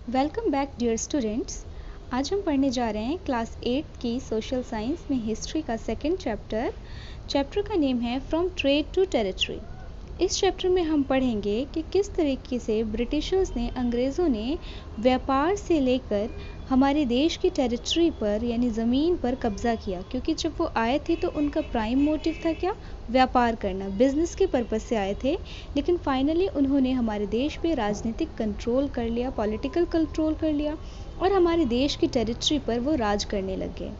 Welcome back dear students. आज हम पढ़ने जा रहे हैं क्लास 8 की सोशल साइंस में हिस्ट्री का सेकंड चैप्टर का नेम है फ्रॉम ट्रेड टू टेरिटरी। इस चैप्टर में हम पढ़ेंगे कि किस तरीके से ब्रिटिशर्स ने अंग्रेज़ों ने व्यापार से लेकर हमारे देश की टेरिटरी पर यानी ज़मीन पर कब्ज़ा किया, क्योंकि जब वो आए थे तो उनका प्राइम मोटिव था क्या? व्यापार करना, बिजनेस के पर्पज़ से आए थे। लेकिन फाइनली उन्होंने हमारे देश पे राजनीतिक कंट्रोल कर लिया, पॉलिटिकल कंट्रोल कर लिया और हमारे देश की टेरिटरी पर वो राज करने लग गए।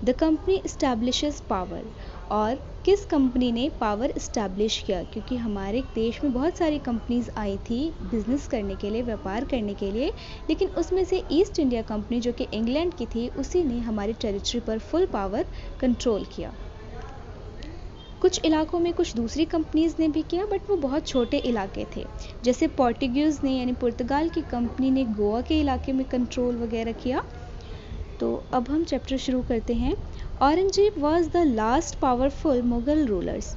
The company establishes power. और किस कंपनी ने पावर इस्टेब्लिश किया? क्योंकि हमारे देश में बहुत सारी कंपनीज आई थी बिजनेस करने के लिए, व्यापार करने के लिए, लेकिन उसमें से ईस्ट इंडिया कंपनी जो कि इंग्लैंड की थी, उसी ने हमारी टेरिटरी पर फुल पावर कंट्रोल किया। कुछ इलाकों में कुछ दूसरी कंपनीज ने भी किया, बट वो बहुत छोटे इलाके थे। जैसे पोर्टुगीज़ ने यानी पुर्तगाल की कंपनी ने गोवा के इलाके में कंट्रोल वगैरह किया। तो अब हम चैप्टर शुरू करते हैं। Aurangzeb was the last powerful Mughal rulers.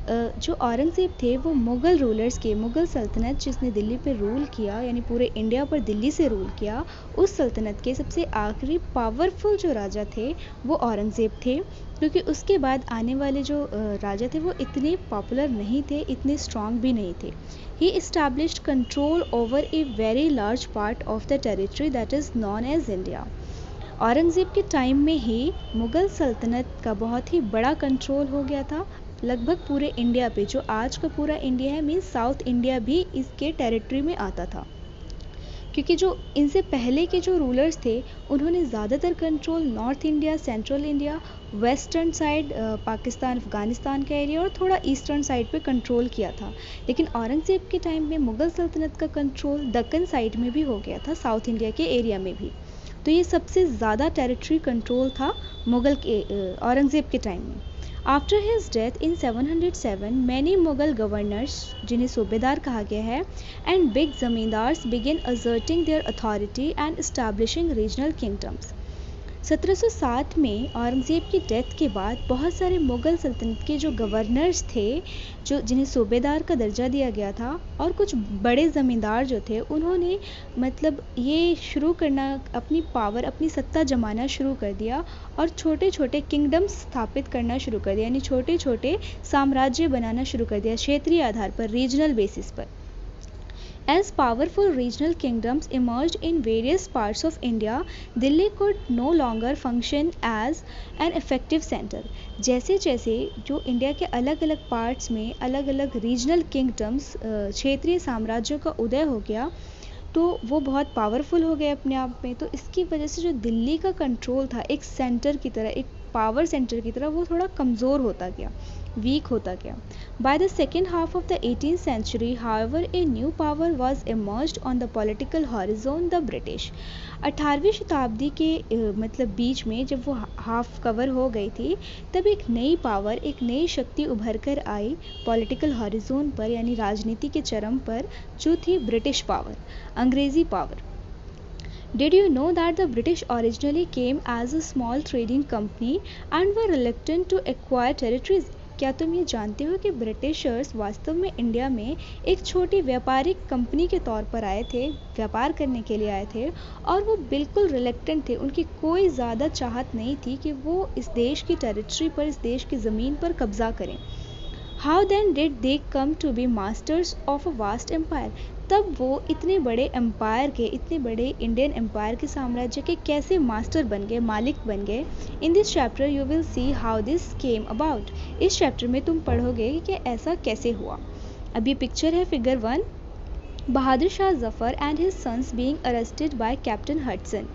जो औरंगजेब थे वो मुग़ल रूलर्स के, मुग़ल सल्तनत जिसने दिल्ली पे रूल किया यानी पूरे इंडिया पर दिल्ली से रूल किया, उस सल्तनत के सबसे आखिरी पावरफुल जो राजा थे वो औरंगजेब थे। क्योंकि उसके बाद आने वाले जो राजा थे वो इतने पॉपुलर नहीं थे, इतने स्ट्रॉन्ग भी नहीं थे। He established control over a very large part of the territory that is known as India. Aurangzeb के टाइम में ही मुग़ल सल्तनत का बहुत ही बड़ा कंट्रोल हो गया था लगभग पूरे इंडिया पे। जो आज का पूरा इंडिया है, मीन्स साउथ इंडिया भी इसके टेरिटरी में आता था। क्योंकि जो इनसे पहले के जो रूलर्स थे उन्होंने ज़्यादातर control north India, central India, western side Pakistan, Afghanistan का एरिया और थोड़ा ईस्टर्न साइड पे कंट्रोल किया था। लेकिन औरंगज़ेब के टाइम में मुग़ल सल्तनत का कंट्रोल दक्कन साइड में भी हो गया था, साउथ इंडिया के एरिया में भी। तो ये सबसे ज़्यादा टेरिटरी कंट्रोल था मुग़ल के औरंगज़ेब के टाइम में। After his death in 707 many Mughal governors, जिन्हें सूबेदार कहा गया है, and big zamindars begin asserting there authority and establishing regional kingdoms. 1707 में औरंगज़ेब की डेथ के बाद बहुत सारे मुग़ल सल्तनत के जो गवर्नर्स थे, जो जिन्हें सूबेदार का दर्जा दिया गया था, और कुछ बड़े ज़मींदार जो थे, उन्होंने मतलब ये शुरू करना, अपनी पावर, अपनी सत्ता जमाना शुरू कर दिया और छोटे छोटे किंगडम्स स्थापित करना शुरू कर दिया, यानी छोटे छोटे साम्राज्य बनाना शुरू कर दिया क्षेत्रीय आधार पर, रीजनल बेसिस पर। As powerful regional kingdoms emerged in various parts of India, Delhi could no longer function as an effective center. जैसे जैसे जो इंडिया के अलग अलग पार्ट्स में अलग अलग रीजनल किंगडम्स, क्षेत्रीय साम्राज्यों का उदय हो गया, तो वो बहुत पावरफुल हो गए अपने आप में। तो इसकी वजह से जो दिल्ली का कंट्रोल था एक सेंटर की तरह, एक पावर सेंटर की तरह, वो थोड़ा कमज़ोर होता गया, वीक होता गया। By the second half of the 18th century, however, a new power was emerged on the political horizon, the British. 18वीं शताब्दी के मतलब बीच में जब वो हाफ कवर हो गई थी, तब एक नई पावर, एक नई शक्ति उभर कर आई पॉलिटिकल हॉरिजोन पर, यानी राजनीति के चरम पर, जो थी ब्रिटिश पावर, अंग्रेज़ी power. Did you know that the British originally came as a small trading company and were reluctant to acquire territories? क्या तुम ये जानते हो कि ब्रिटिशर्स वास्तव में इंडिया में एक छोटी व्यापारिक कंपनी के तौर पर आए थे, व्यापार करने के लिए आए थे, और वो बिल्कुल रिलेक्टेंट थे, उनकी कोई ज़्यादा चाहत नहीं थी कि वो इस देश की टेरिटरी पर, इस देश की ज़मीन पर कब्ज़ा करें। How then did they come to be masters of a vast empire? तब वो इतने बड़े एम्पायर के, इतने बड़े इंडियन एम्पायर के, साम्राज्य के कैसे मास्टर बन गए, मालिक बन गए? In this chapter you will see how this came about. इस चैप्टर में तुम पढ़ोगे कि ऐसा कैसे हुआ। अब ये पिक्चर है figure 1, Bahadur Shah Zafar and his sons being arrested by captain Hudson.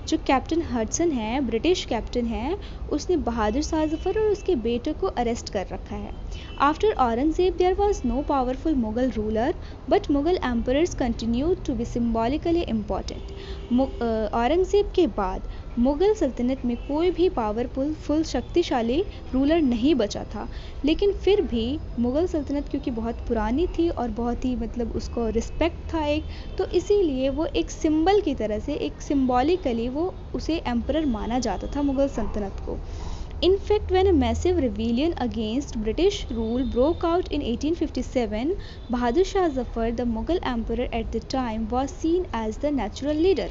जो कैप्टन हडसन है, ब्रिटिश कैप्टन है, उसने बहादुर शाह जफ़र और उसके बेटे को अरेस्ट कर रखा है। After Aurangzeb there was no powerful Mughal ruler, but Mughal emperors continued to be symbolically important. Aurangzeb के बाद मुग़ल सल्तनत में कोई भी पावरफुल शक्तिशाली रूलर नहीं बचा था, लेकिन फिर भी मुग़ल सल्तनत क्योंकि बहुत पुरानी थी और बहुत ही मतलब उसको रिस्पेक्ट था एक, तो इसीलिए वो एक सिंबल की तरह से, एक सिम्बॉलिकली वो उसे एम्परर माना जाता था मुग़ल सल्तनत को। In fact, when a massive rebellion against British rule broke out in 1857, Bahadur Shah Zafar, the Mughal emperor at the time, was seen as the natural leader.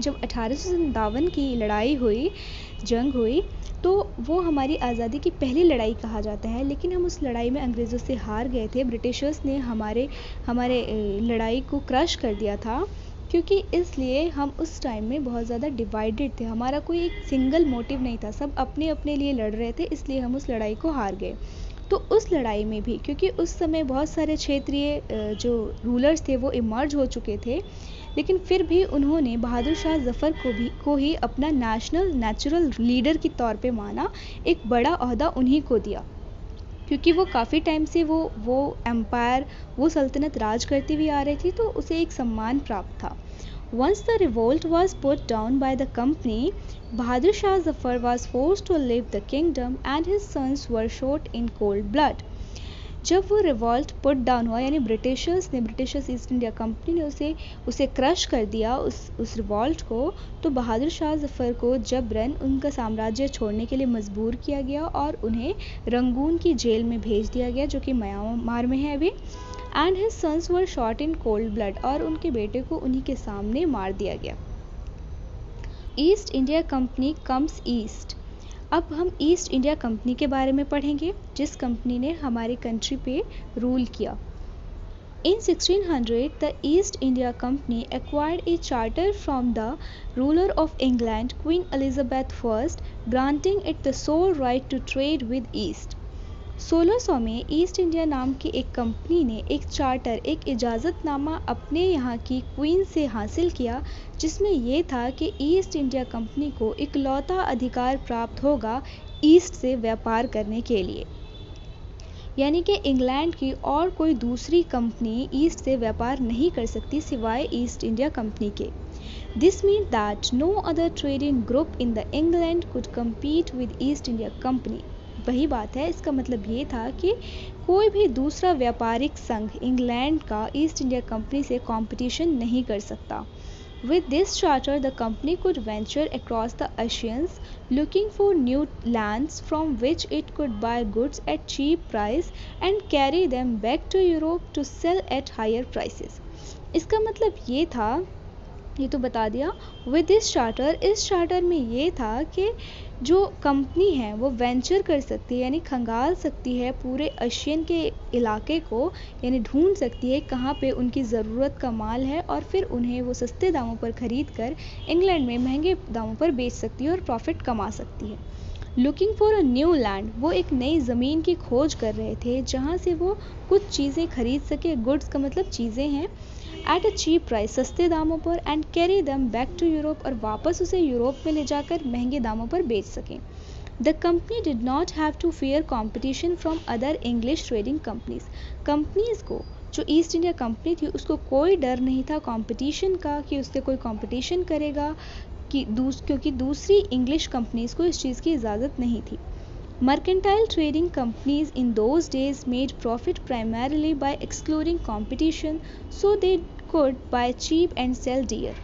जब 1857 की लड़ाई हुई, जंग हुई, तो वो हमारी आज़ादी की पहली लड़ाई कहा जाता है। लेकिन हम उस लड़ाई में अंग्रेज़ों से हार गए थे। ब्रिटिशर्स ने हमारे हमारे लड़ाई को क्रश कर दिया था, क्योंकि इसलिए हम उस टाइम में बहुत ज़्यादा डिवाइडेड थे। हमारा कोई एक सिंगल मोटिव नहीं था, सब अपने अपने लिए लड़ रहे थे, इसलिए हम उस लड़ाई को हार गए। तो उस लड़ाई में भी, क्योंकि उस समय बहुत सारे क्षेत्रीय जो रूलर्स थे वो इमर्ज हो चुके थे, लेकिन फिर भी उन्होंने बहादुर शाह ज़फ़र को ही अपना नेचुरल लीडर के तौर पे माना। एक बड़ा ओहदा उन्हीं को दिया, क्योंकि वो काफ़ी टाइम से वो एम्पायर, वो सल्तनत राज करती हुई आ रही थी, तो उसे एक सम्मान प्राप्त था। Once the revolt was put down by the company, Bahadur Shah Zafar was forced to leave the kingdom and his sons were shot in cold blood. जब वो रिवॉल्ट पुट डाउन हुआ, यानी ब्रिटिशर्स ईस्ट इंडिया कंपनी ने उसे crush कर दिया, उस revolt को, तो बहादुर शाह ज़फ़र को जबरन उनका साम्राज्य छोड़ने के लिए मजबूर किया गया और उन्हें रंगून की जेल में भेज दिया गया, जो कि म्यांमार में है अभी। And his sons were shot in cold blood, और उनके बेटे को उन्हीं के सामने मार दिया गया। East India company comes east. अब हम ईस्ट इंडिया कंपनी के बारे में पढ़ेंगे, जिस कंपनी ने हमारी कंट्री पे रूल किया। In 1600, the East India Company acquired a charter from the ruler of England, Queen Elizabeth I, granting it the sole right to trade with East. 1600 में ईस्ट इंडिया नाम की एक कंपनी ने एक चार्टर, एक इजाज़तनामा अपने यहाँ की क्वीन से हासिल किया, जिसमें ये था कि ईस्ट इंडिया कंपनी को इकलौता अधिकार प्राप्त होगा ईस्ट से व्यापार करने के लिए, यानी कि इंग्लैंड की और कोई दूसरी कंपनी ईस्ट से व्यापार नहीं कर सकती सिवाय ईस्ट इंडिया कंपनी के। This means that no other trading group in the England could compete with East India Company. वही बात है, इसका मतलब ये था कि कोई भी दूसरा व्यापारिक संघ इंग्लैंड का ईस्ट इंडिया कंपनी से कंपटीशन नहीं कर सकता। With this charter, the company could venture across the oceans, looking for new lands from which it could buy goods at cheap price and carry them back to Europe to sell at higher prices. इसका मतलब ये था, ये तो बता दिया। With this charter, इस charter में ये था कि जो कंपनी है वो वेंचर कर सकती है, यानी खंगाल सकती है पूरे एशियन के इलाके को, यानी ढूंढ सकती है कहाँ पे उनकी ज़रूरत का माल है, और फिर उन्हें वो सस्ते दामों पर ख़रीद कर इंग्लैंड में महंगे दामों पर बेच सकती है और प्रॉफिट कमा सकती है। Looking for a new land, वो एक नई ज़मीन की खोज कर रहे थे जहाँ से वो कुछ चीज़ें खरीद सके, गुड्स का मतलब चीज़ें हैं, एट अ चीप प्राइस, सस्ते दामों पर, and carry them back to Europe, और वापस उसे यूरोप में ले जाकर महंगे दामों पर बेच सकें। The company did not have to fear competition from other English trading companies को, जो ईस्ट इंडिया कंपनी थी उसको कोई डर नहीं था कंपटीशन का, कि उससे कोई कंपटीशन करेगा, क्योंकि दूसरी इंग्लिश कंपनीज को इस चीज़ की इजाज़त नहीं थी। Mercantile trading companies in those days made profit primarily by excluding competition, so they could buy cheap and sell dear.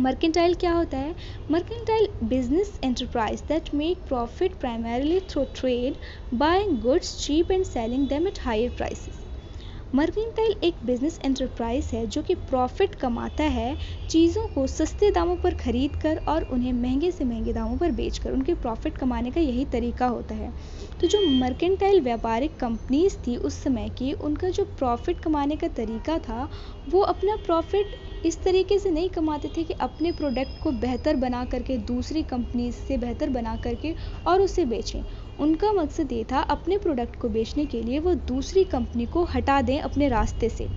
Mercantile क्या होता है? Mercantile business enterprise that make profit primarily through trade, buying goods cheap and selling them at higher prices. Mercantile एक business enterprise है जो कि profit कमाता है चीज़ों को सस्ते दामों पर खरीद कर और उन्हें महंगे से महंगे दामों पर बेचकर, उनके प्रॉफिट कमाने का यही तरीका होता है। तो जो मर्केंटाइल व्यापारिक कंपनीज थी उस समय की, उनका जो प्रॉफिट कमाने का तरीका था, वो अपना प्रॉफिट इस तरीके से नहीं कमाते थे कि अपने प्रोडक्ट को बेहतर बना करके दूसरी कंपनीज से बेहतर बना करके और उसे बेचें। उनका मकसद ये था अपने प्रोडक्ट को बेचने के लिए वो दूसरी कंपनी को हटा दें अपने रास्ते से।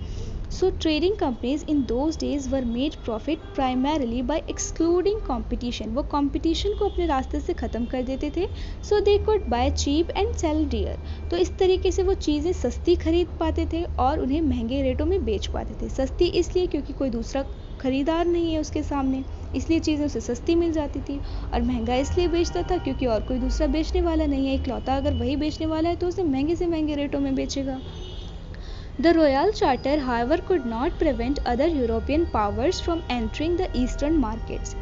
So trading companies in those days were made profit primarily by excluding competition, वो कंपटीशन को अपने रास्ते से ख़त्म कर देते थे। So they could buy cheap and sell dear, तो इस तरीके से वो चीज़ें सस्ती खरीद पाते थे और उन्हें महंगे रेटों में बेच पाते थे। सस्ती इसलिए क्योंकि कोई दूसरा खरीदार नहीं है उसके सामने, इसलिए चीज़ें उसे सस्ती मिल जाती थी, और महंगा इसलिए बेचता था क्योंकि और कोई दूसरा बेचने वाला नहीं है। इकलौता अगर वही बेचने वाला है तो उसे महंगे से महंगे रेटों में बेचेगा। The Royal Charter, however, could not prevent other European powers from entering the eastern markets.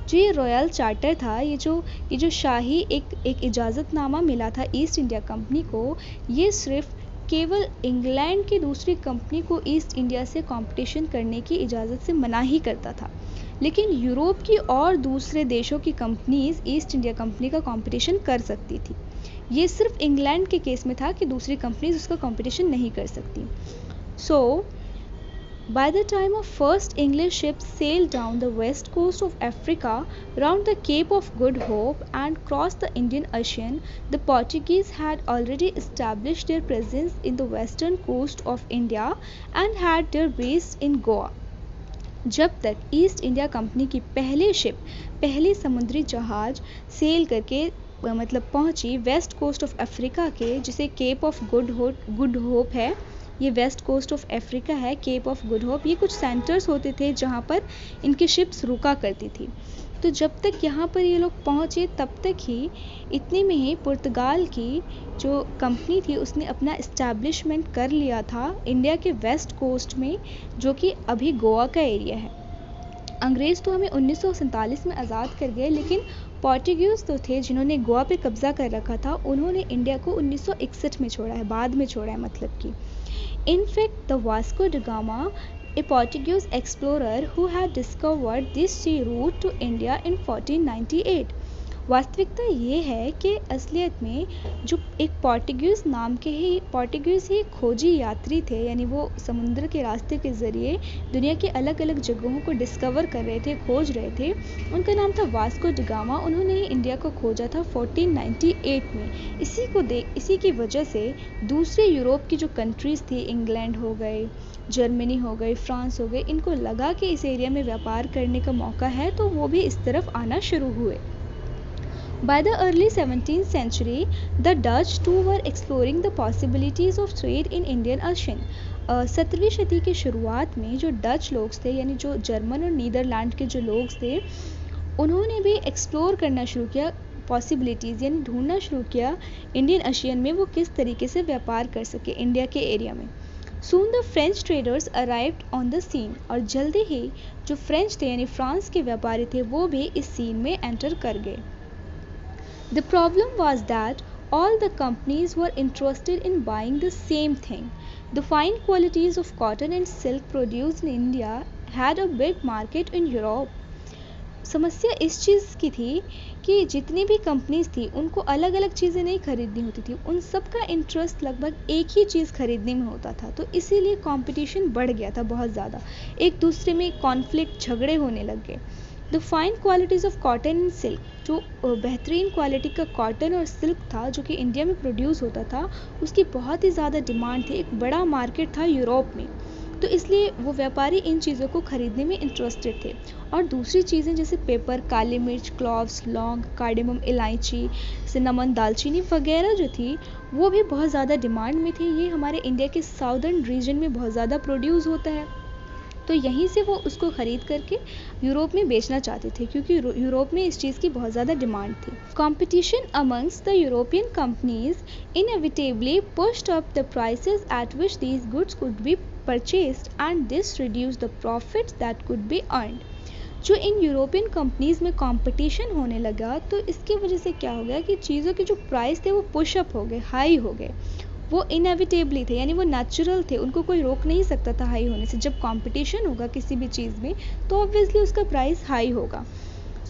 जो ये रॉयल चार्टर था, ये जो शाही एक इजाज़तनामा मिला था ईस्ट इंडिया कंपनी को, ये सिर्फ केवल इंग्लैंड की दूसरी कंपनी को ईस्ट इंडिया से कंपटीशन करने की इजाज़त से मना ही करता था, लेकिन यूरोप की और दूसरे देशों की कंपनीज ईस्ट इंडिया कंपनी का कंपटीशन कर सकती थी। ये सिर्फ इंग्लैंड के केस में था कि दूसरी कंपनीज उसका कंपटीशन नहीं कर सकती। सो by the time of first English ships sailed down the west coast of Africa round the Cape of Good Hope and crossed the Indian Ocean, the Portuguese had already established their presence in the western coast of India and had their base in Goa. जब तक east India company की पहली समुद्री जहाज cell करके मतलब पहुंची west coast of Africa के, जिसे केप ऑफ गुड होप है, ये वेस्ट कोस्ट ऑफ अफ्रीका है, केप ऑफ गुड होप, ये कुछ सेंटर्स होते थे जहाँ पर इनकी शिप्स रुका करती थी। तो जब तक यहाँ पर ये लोग पहुँचे तब तक ही इतने में ही पुर्तगाल की जो कंपनी थी उसने अपना इस्टेब्लिशमेंट कर लिया था इंडिया के वेस्ट कोस्ट में, जो कि अभी गोवा का एरिया है। अंग्रेज़ तो हमें 1947 में आज़ाद कर गए, लेकिन पोर्टुगीज़ तो थे जिन्होंने गोवा पे कब्ज़ा कर रखा था, उन्होंने इंडिया को 1961 में छोड़ा है, बाद में छोड़ा है मतलब कि। In fact, the Vasco da Gama, a Portuguese explorer who had discovered this sea route to India in 1498. वास्तविकता ये है कि असलियत में जो एक पोर्टुगीज़ ही खोजी यात्री थे, यानी वो समुद्र के रास्ते के ज़रिए दुनिया के अलग अलग जगहों को डिस्कवर कर रहे थे, खोज रहे थे। उनका नाम था वास्को ड गामा। उन्होंने ही इंडिया को खोजा था 1498 में। इसी की वजह से दूसरे यूरोप की जो कंट्रीज़ थी, इंग्लैंड हो गए, जर्मनी हो गई, फ्रांस हो गए, इनको लगा कि इस एरिया में व्यापार करने का मौका है, तो वो भी इस तरफ आना शुरू हुए। By the early 17th century, the Dutch too were exploring the possibilities of trade in Indian Ocean. 17वीं सदी की शुरुआत में जो डच लोग थे, यानी जो जर्मन और नीदरलैंड के जो लोग थे, उन्होंने भी एक्सप्लोर करना शुरू किया पॉसिबिलिटीज़, यानी ढूंढना शुरू किया इंडियन ओशियन में वो किस तरीके से व्यापार कर सके इंडिया के एरिया में। Soon the French traders arrived on the scene, और जल्दी ही जो फ्रेंच थे यानी फ्रांस के व्यापारी थे वो भी इस सीन में एंटर कर गए। The problem was that all the companies were interested in buying the same thing. The fine qualities of cotton and silk produced in India had a big market in Europe. समस्या इस चीज़ की थी कि जितनी भी companies थी उनको अलग अलग चीज़ें नहीं खरीदनी होती थी, उन सब का इंटरेस्ट लगभग एक ही चीज़ खरीदने में होता था, तो इसीलिए कंपटीशन बढ़ गया था बहुत ज़्यादा, एक दूसरे में कॉन्फ्लिक्ट, झगड़े होने लग गए। The fine qualities of cotton and silk, जो बेहतरीन क्वालिटी का कॉटन और सिल्क था जो कि इंडिया में प्रोड्यूस होता था, उसकी बहुत ही ज़्यादा डिमांड थी, एक बड़ा मार्केट था यूरोप में, तो इसलिए वो व्यापारी इन चीज़ों को ख़रीदने में इंटरेस्टेड थे। और दूसरी चीज़ें जैसे पेपर, काली मिर्च, क्लॉव्स, लौंग, कार्डेमम, इलायची, सिनेमन, दालचीनी वगैरह जो थी वो भी बहुत ज़्यादा डिमांड में थी। ये हमारे इंडिया के साउदर्न रीजन में बहुत ज़्यादा प्रोड्यूस होता है, तो यहीं से वो उसको ख़रीद करके यूरोप में बेचना चाहते थे, क्योंकि यूरोप में इस चीज़ की बहुत ज़्यादा डिमांड थी। Competition amongst the European companies inevitably pushed up the prices at which these goods could be purchased, and this reduced the profits that could be earned. जो इन यूरोपियन कंपनीज में competition होने लगा, तो इसकी वजह से क्या हो गया कि चीज़ों के जो प्राइस थे वो पुशअप हो गए, हाई हो गए। वो इनएविटेबली थे, यानी वो नेचुरल थे, उनको कोई रोक नहीं सकता था हाई होने से। जब कंपटीशन होगा किसी भी चीज़ में तो ऑब्वियसली उसका प्राइस हाई होगा।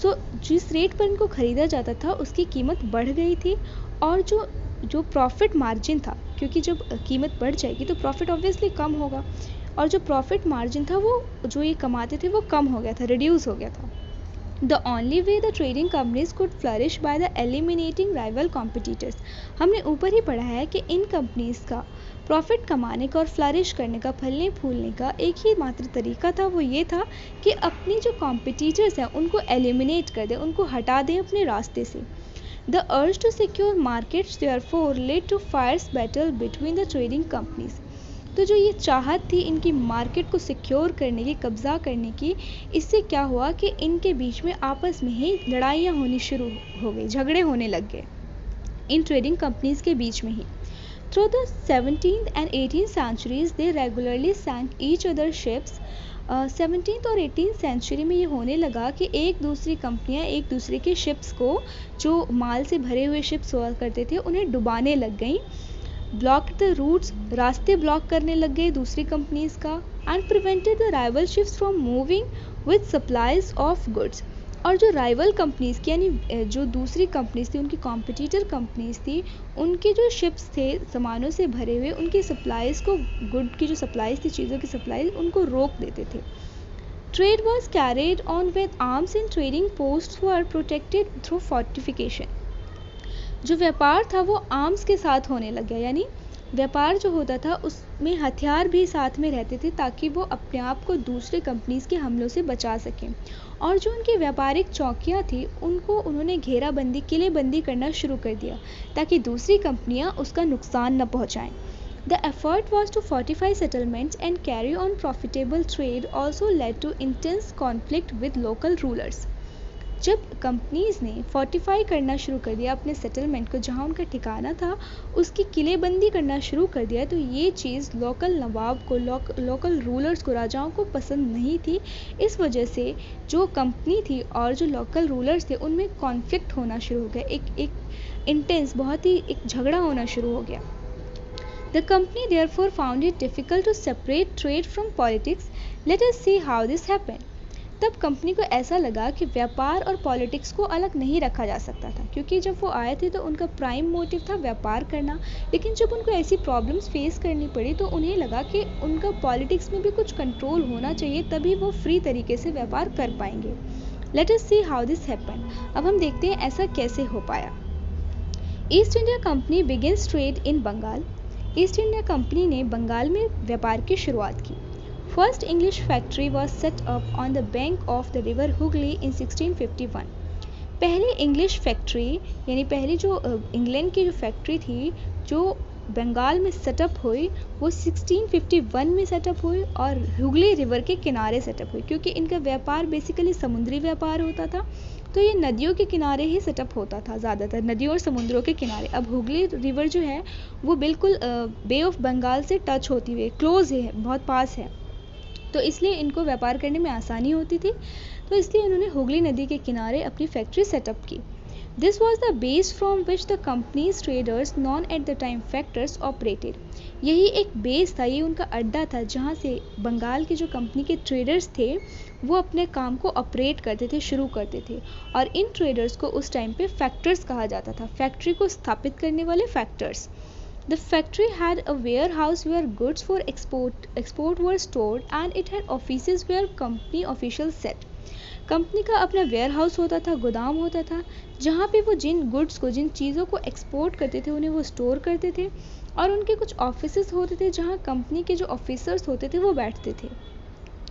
सो जिस रेट पर इनको ख़रीदा जाता था उसकी कीमत बढ़ गई थी, और जो प्रॉफिट मार्जिन था, क्योंकि जब कीमत बढ़ जाएगी तो प्रॉफिट ऑब्वियसली कम होगा, और जो प्रॉफिट मार्जिन था वो जो ये कमाते थे वो कम हो गया था, रिड्यूस हो गया था। The only way the trading companies could flourish by the eliminating rival competitors. हमने ऊपर ही पढ़ा है कि इन कंपनीज का प्रॉफिट कमाने का और फ्लरिश करने का, फलने फूलने का एक ही मात्र तरीका था, वो ये था कि अपनी जो कॉम्पिटिटर्स हैं उनको एलिमिनेट कर दें, उनको हटा दें अपने रास्ते से। The urge to secure markets therefore led to fierce battle between the trading companies. तो जो ये चाहत थी इनकी मार्केट को सिक्योर करने की, कब्ज़ा करने की, इससे क्या हुआ कि इनके बीच में आपस में ही लड़ाइयाँ होनी शुरू हो गई, झगड़े होने लग गए इन ट्रेडिंग कंपनीज के बीच में ही। Through the 17th and 18th centuries they regularly sank each other ships. 17th और 18th सेंचुरी में ये होने लगा कि एक दूसरी कंपनियां एक दूसरे के शिप्स को, जो माल से भरे हुए शिप्स हुआ करते थे, उन्हें डुबाने लग गईं। ब्लॉक द रूट्स, रास्ते ब्लॉक करने लग गए दूसरी कंपनीज का, and prevented the rival ships from moving with supplies of goods. और जो राइवल कंपनीज की यानी जो दूसरी कंपनीज थी, उनकी कॉम्पिटिटर कंपनीज थी, उनके जो शिप्स थे सामानों से भरे हुए, उनकी सप्लाईज को, गुड की जो सप्लाईज थी, चीज़ों की सप्लाई, उनको रोक देते थे। Trade was carried on with arms and trading post were protected through fortification. जो व्यापार था वो आर्म्स के साथ होने लग गया, यानी व्यापार जो होता था उसमें हथियार भी साथ में रहते थे ताकि वो अपने आप को दूसरे कंपनीज के हमलों से बचा सकें। और जो उनकी व्यापारिक चौकियां थी उनको उन्होंने घेराबंदी, किलेबंदी करना शुरू कर दिया ताकि दूसरी कंपनियां उसका नुकसान न पहुंचाएं। The effort was to fortify settlements and carry on profitable trade also led to intense conflict with local rulers. जब कंपनीज ने फोर्टिफाई करना शुरू कर दिया अपने सेटलमेंट को, जहां उनका ठिकाना था उसकी किलेबंदी करना शुरू कर दिया, तो ये चीज़ लोकल नवाब को, लोकल रूलर्स को, राजाओं को पसंद नहीं थी। इस वजह से जो कंपनी थी और जो लोकल रूलर्स थे उनमें कॉन्फ्लिक्ट होना शुरू हो गया, एक इंटेंस, बहुत ही एक झगड़ा होना शुरू हो गया। The company therefore found it difficult to separate trade from politics. Let us see how this happened. तब कंपनी को ऐसा लगा कि व्यापार और पॉलिटिक्स को अलग नहीं रखा जा सकता था, क्योंकि जब वो आए थे तो उनका प्राइम मोटिव था व्यापार करना, लेकिन जब उनको ऐसी प्रॉब्लम्स फेस करनी पड़ी तो उन्हें लगा कि उनका पॉलिटिक्स में भी कुछ कंट्रोल होना चाहिए, तभी वो फ्री तरीके से व्यापार कर पाएंगे। Let us see how this happened. अब हम देखते हैं ऐसा कैसे हो पाया। East India Company begins trade in Bengal. East India Company ने बंगाल में व्यापार की शुरुआत की। First English factory was set up on the bank of the river Hooghly in 1651। पहली इंग्लिश फैक्ट्री, यानी पहली जो इंग्लैंड की जो फैक्ट्री थी जो बंगाल में सेटअप हुई, वो 1651 में सेटअप हुई और हुगली रिवर के किनारे सेटअप हुई, क्योंकि इनका व्यापार बेसिकली समुद्री व्यापार होता था, तो ये नदियों के किनारे ही सेटअप होता था, ज़्यादातर नदियों और समुद्रों के किनारे। अब हुगली रिवर जो है वो बिल्कुल बे ऑफ बंगाल से टच होती हुई क्लोज है, बहुत पास है, तो इसलिए इनको व्यापार करने में आसानी होती थी, तो इसलिए उन्होंने हुगली नदी के किनारे अपनी फैक्ट्री सेटअप की। This was the base from which the companies traders non at the time factors operated. यही एक बेस था, ये उनका अड्डा था जहाँ से बंगाल के जो कंपनी के ट्रेडर्स थे वो अपने काम को ऑपरेट करते थे, शुरू करते थे, और इन ट्रेडर्स को उस टाइम पे फैक्टर्स कहा जाता था, फैक्ट्री को स्थापित करने वाले factors. The factory had a warehouse where goods for export were stored and it had offices where company officials sat. Company का अपना वेयर हाउस होता था, गोदाम होता था, जहाँ पे वो जिन गुड्स को, जिन चीज़ों को एक्सपोर्ट करते थे उन्हें वो स्टोर करते थे, और उनके कुछ ऑफिसेस होते थे जहाँ कंपनी के जो ऑफिसर्स होते थे वो बैठते थे।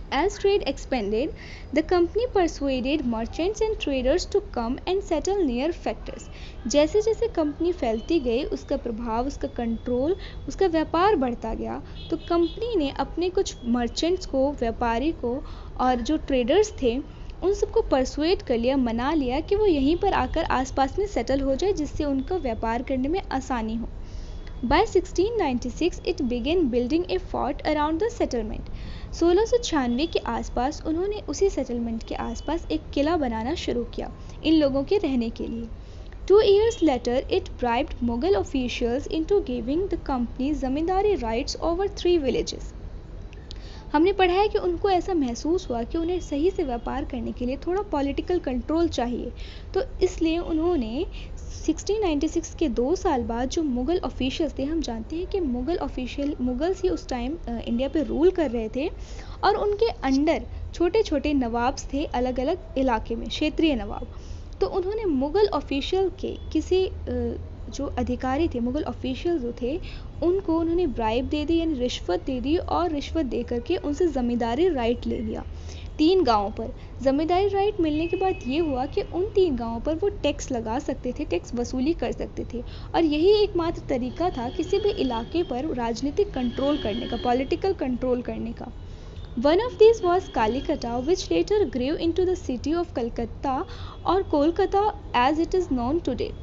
As trade expanded, the company persuaded merchants and traders to come and settle near factors. जैसे जैसे कंपनी फैलती गई, उसका प्रभाव, उसका कंट्रोल, उसका व्यापार बढ़ता गया, तो कंपनी ने अपने कुछ मर्चेंट्स को, व्यापारी को, और जो ट्रेडर्स थे उन सबको परसुएट कर लिया, मना लिया कि वो यहीं पर आकर आसपास में सेटल हो जाए, जिससे उनका व्यापार करने में आसानी हो। By 1696 it began building a fort around the settlement. 1696 के आसपास उन्होंने उसी सेटलमेंट के आसपास एक किला बनाना शुरू किया इन लोगों के रहने के लिए। 2 years later it bribed Mughal officials into giving the company zamindari rights over 3 villages. हमने पढ़ा है कि उनको ऐसा महसूस हुआ कि उन्हें सही से व्यापार करने के लिए थोड़ा पॉलिटिकल कंट्रोल चाहिए, तो इसलिए उन्होंने 1696 के 2 साल बाद जो मुग़ल ऑफिशियल्स थे, हम जानते हैं कि मुग़ल्स ही उस टाइम इंडिया पे रूल कर रहे थे, और उनके अंडर छोटे छोटे नवाब्स थे अलग अलग इलाके में, क्षेत्रीय नवाब। तो उन्होंने मुग़ल ऑफिशियल के किसी जो अधिकारी थे, मुग़ल ऑफिशियल जो थे, उनको उन्होंने ब्राइब दे दी, यानी रिश्वत दे दी, और रिश्वत दे करके उनसे ज़मींदारी राइट ले लिया 3 गांवों पर। ज़मींदारी राइट मिलने के बाद ये हुआ कि उन 3 गांवों पर वो टैक्स लगा सकते थे, टैक्स वसूली कर सकते थे, और यही एकमात्र तरीका था किसी भी इलाके पर राजनीतिक कंट्रोल करने का, पॉलिटिकल कंट्रोल करने का। One of these was Kalikata, which later grew into the city of Calcutta or Kolkata as it is known today.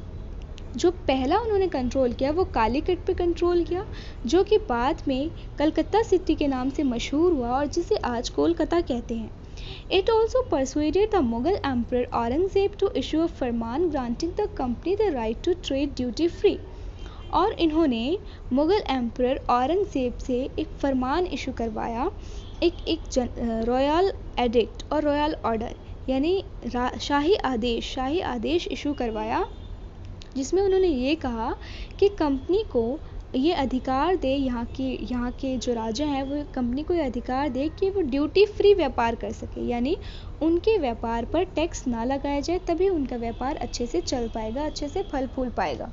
जो पहला उन्होंने कंट्रोल किया वो कालीकट पे कंट्रोल किया, जो कि बाद में कलकत्ता सिटी के नाम से मशहूर हुआ और जिसे आज कोलकाता कहते हैं। It also persuaded the Mughal Emperor Aurangzeb to issue a Farman granting the company the right to trade duty free. और इन्होंने मुग़ल एम्परर औरंगज़ेब से एक फरमान इशू करवाया, एक रॉयल एडिक्ट और रॉयल ऑर्डर यानी शाही आदेश इशू करवाया, जिसमें उन्होंने ये कहा कि कंपनी को ये अधिकार दे, यहाँ के जो राजा हैं वो कंपनी को ये अधिकार दे कि वो ड्यूटी फ्री व्यापार कर सके, यानी उनके व्यापार पर टैक्स ना लगाया जाए, तभी उनका व्यापार अच्छे से चल पाएगा, अच्छे से फल फूल पाएगा।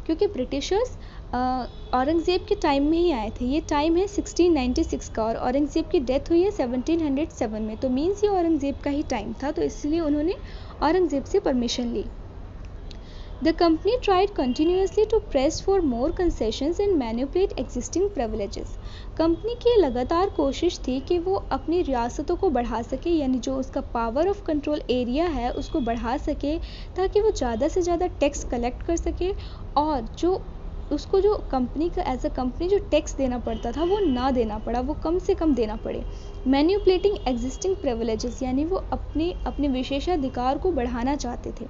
क्योंकि ब्रिटिशर्स औरंगज़ेब के टाइम में ही आए थे। ये टाइम है 1696 का और औरंगज़ेब की डेथ हुई है 1707 में, तो मीन्स ये औरंगज़ेब का ही टाइम था, तो इसलिए उन्होंने औरंगज़ेब से परमिशन ली। The company tried continuously to press for more concessions and manipulate existing privileges. Company की लगातार कोशिश थी कि वो अपनी रियासतों को बढ़ा सके, यानी जो उसका पावर ऑफ कंट्रोल एरिया है उसको बढ़ा सके, ताकि वो ज़्यादा से ज़्यादा टैक्स कलेक्ट कर सके और जो कंपनी का एज अ कंपनी जो टैक्स देना पड़ता था वो ना देना पड़ा, वो कम से कम देना पड़े। मैन्युपुलेटिंग एग्जिस्टिंग प्रिविलेजेस, यानी वो अपने विशेषाधिकार को बढ़ाना चाहते थे।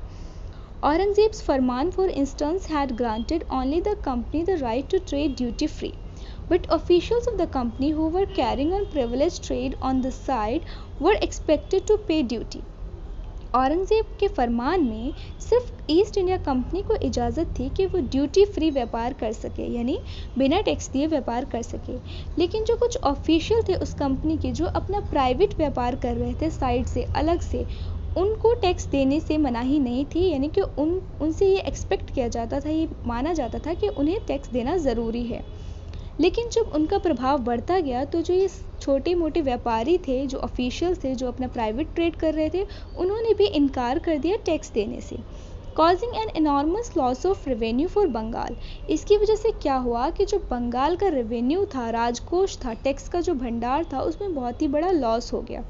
Aurangzeb's Farman, for instance, had granted only the company the right to trade duty-free, but officials of the company who were carrying on privileged trade on the side were expected to pay duty. Aurangzeb के फरमान में सिर्फ east India company को इजाज़त थी कि वो duty free व्यापार कर सके, यानी बिना टैक्स दिए व्यापार कर सके, लेकिन जो कुछ ऑफिशियल थे उस कंपनी के जो अपना प्राइवेट व्यापार कर रहे थे साइड से अलग से, उनको टैक्स देने से मनाही नहीं थी, यानी कि उनसे ये एक्सपेक्ट किया जाता था, ये माना जाता था कि उन्हें टैक्स देना ज़रूरी है। लेकिन जब उनका प्रभाव बढ़ता गया तो जो ये छोटे मोटे व्यापारी थे, जो ऑफिशियल्स थे, जो अपना प्राइवेट ट्रेड कर रहे थे, उन्होंने भी इनकार कर दिया टैक्स देने से, causing an enormous loss of revenue for Bengal. इसकी वजह से क्या हुआ कि जो बंगाल का रेवेन्यू था, राजकोष था, टैक्स का जो भंडार था, उसमें बहुत ही बड़ा लॉस हो गया।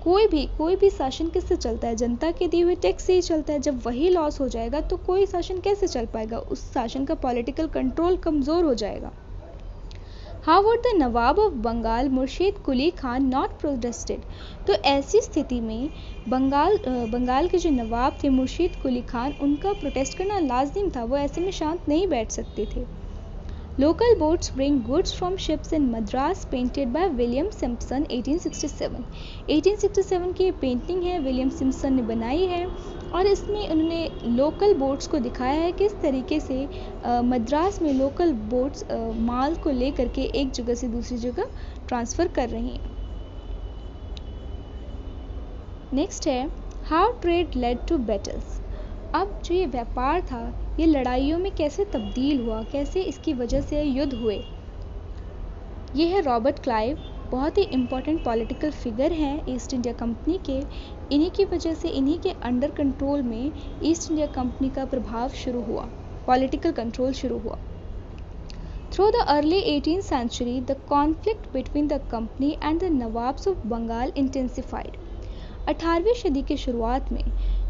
कोई भी शासन किससे चलता है? जनता के दिए हुए टैक्स से ही चलता है। जब वही लॉस हो जाएगा तो कोई शासन कैसे चल पाएगा? उस शासन का पॉलिटिकल कंट्रोल कमज़ोर हो जाएगा। However the nawab of Bengal Murshid Quli Khan not protested. तो ऐसी स्थिति में बंगाल के जो नवाब थे मुर्शीद कुली खान, उनका प्रोटेस्ट करना लाजिम था, वो ऐसे में शांत नहीं बैठ सकते थे। Local boats bring goods from ships in Madras painted by William Simpson 1867। 1867 की पेंटिंग है, विलियम सिम्पसन ने बनाई है और इसमें उन्होंने लोकल बोट्स को दिखाया है किस तरीके से मद्रास में लोकल बोट्स माल को लेकर के एक जगह से दूसरी जगह ट्रांसफ़र कर रही हैं। नेक्स्ट है how trade led to battles. अब जो ये व्यापार था ये लड़ाइयों में कैसे तब्दील हुआ, कैसे इसकी वजह से युद्ध हुए। ये है रॉबर्ट क्लाइव, बहुत ही इम्पोर्टेंट पॉलिटिकल फिगर हैं ईस्ट इंडिया कंपनी के। इन्हीं की वजह से, इन्हीं के अंडर कंट्रोल में ईस्ट इंडिया कंपनी का प्रभाव शुरू हुआ, पॉलिटिकल कंट्रोल शुरू हुआ। Through the early 18th century the conflict between the company and the nawabs of Bengal intensified. 18वीं सदी की शुरुआत में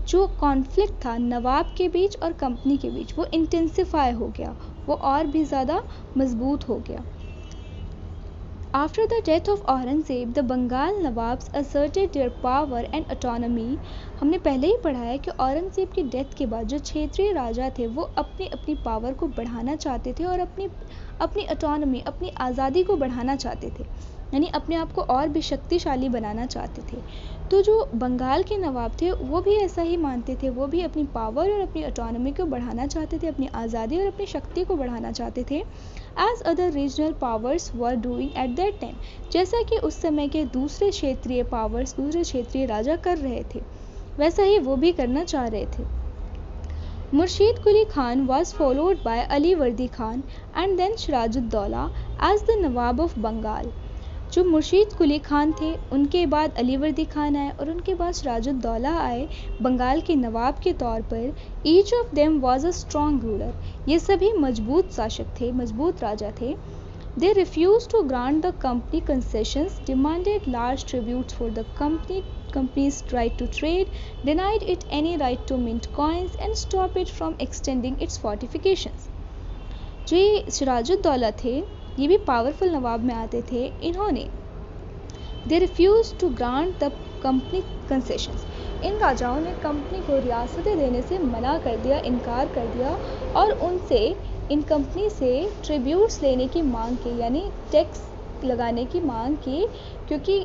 जो कॉन्फ्लिक्ट था नवाब के बीच और कंपनी के बीच, वो इंटेंसिफाई हो गया, वो और भी ज़्यादा मजबूत हो गया। After the death of Aurangzeb the Bengal nawabs asserted their power and autonomy. हमने पहले ही पढ़ा है कि औरंगज़ेब की डेथ के बाद जो क्षेत्रीय राजा थे वो अपनी पावर को बढ़ाना चाहते थे और अपनी ऑटोनॉमी, अपनी आज़ादी को बढ़ाना चाहते थे, यानी अपने आप को और भी शक्तिशाली बनाना चाहते थे। तो जो बंगाल के नवाब थे वो भी ऐसा ही मानते थे, वो भी अपनी पावर और अपनी ऑटोनॉमी को बढ़ाना चाहते थे, अपनी आज़ादी और अपनी शक्ति को बढ़ाना चाहते थे, as other regional powers were doing at that time, जैसा कि उस समय के दूसरे क्षेत्रीय पावर्स, दूसरे क्षेत्रीय राजा कर रहे थे, वैसा ही वो भी करना चाह रहे थे। Murshid Quli Khan was followed by Ali Vardi Khan and then Sirajuddaula as the nawab of Bengal. जो मुर्शीद कुली खान थे उनके बाद अली वर्दी खान आए और उनके बाद सिराजुद्दौला आए बंगाल के नवाब के तौर पर। Each of them was a strong ruler. ये सभी मजबूत शासक थे, मजबूत राजा थे। They refused to grant the company concessions, demanded large tributes for the company's right to trade, denied it any right to mint coins, and stopped it from extending its fortifications। जो ये सिराजुद्दौला थे ये भी पावरफुल नवाब में आते थे। इन्होंने they refuse to grant the company concessions. इन राजाओं ने कंपनी को रियासतें देने से मना कर दिया, इनकार कर दिया और उनसे इन कंपनी से ट्रिब्यूट्स लेने की मांग की, यानी टैक्स लगाने की मांग की, क्योंकि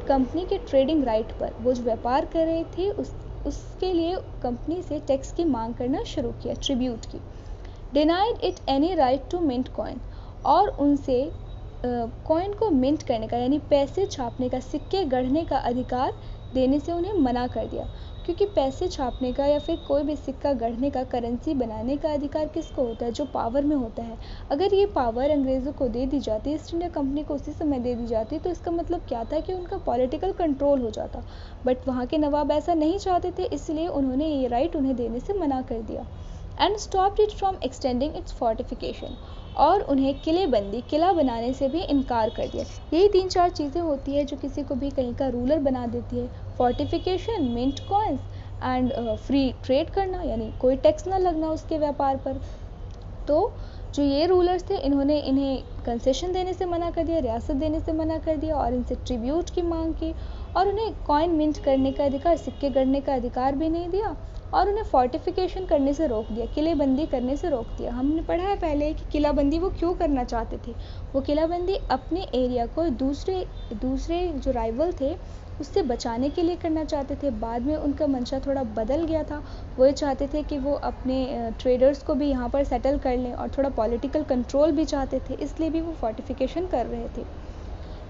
कंपनी के ट्रेडिंग राइट पर वो जो व्यापार कर रहे थे उसके लिए कंपनी से टैक्स की मांग करना शुरू किया, ट्रिब्यूट की। Denied it any right to mint coin, और उनसे कॉइन को मिंट करने का यानी पैसे छापने का, सिक्के गढ़ने का अधिकार देने से उन्हें मना कर दिया, क्योंकि पैसे छापने का या फिर कोई भी सिक्का गढ़ने का, करेंसी बनाने का अधिकार किसको होता है? जो पावर में होता है। अगर ये पावर अंग्रेज़ों को दे दी जाती, ईस्ट इंडिया कंपनी को उसी समय दे दी जाती, तो इसका मतलब क्या था कि उनका पॉलिटिकल कंट्रोल हो जाता। बट वहाँ के नवाब ऐसा नहीं चाहते थे, इसलिए उन्होंने ये राइट उन्हें देने से मना कर दिया। And stopped it from extending its fortification, और उन्हें किलेबंदी, किला बनाने से भी इनकार कर दिया। यही 3-4 चीज़ें होती है जो किसी को भी कहीं का रूलर बना देती है। Fortification, mint coins and free trade करना, यानी कोई टैक्स ना लगना उसके व्यापार पर। तो जो ये रूलर्स थे, इन्होंने इन्हें कंसेशन देने से मना कर दिया, रियासत देने से मना कर दिया, और इनसे ट्रिब्यूट की मांग की, और उन्हें कॉइन मिंट करने का अधिकार, सिक्के गढ़ने का अधिकार भी नहीं दिया, और उन्हें फोर्टिफिकेशन करने से रोक दिया, किलेबंदी करने से रोक दिया। हमने पढ़ा है पहले कि किलाबंदी वो क्यों करना चाहते थे। वो किलाबंदी अपने एरिया को दूसरे जो राइवल थे उससे बचाने के लिए करना चाहते थे। बाद में उनका मंशा थोड़ा बदल गया था, वो ये चाहते थे कि वो अपने ट्रेडर्स को भी यहाँ पर सेटल कर लें, और थोड़ा पॉलिटिकल कंट्रोल भी चाहते थे, इसलिए भी वो फोर्टिफिकेशन कर रहे थे।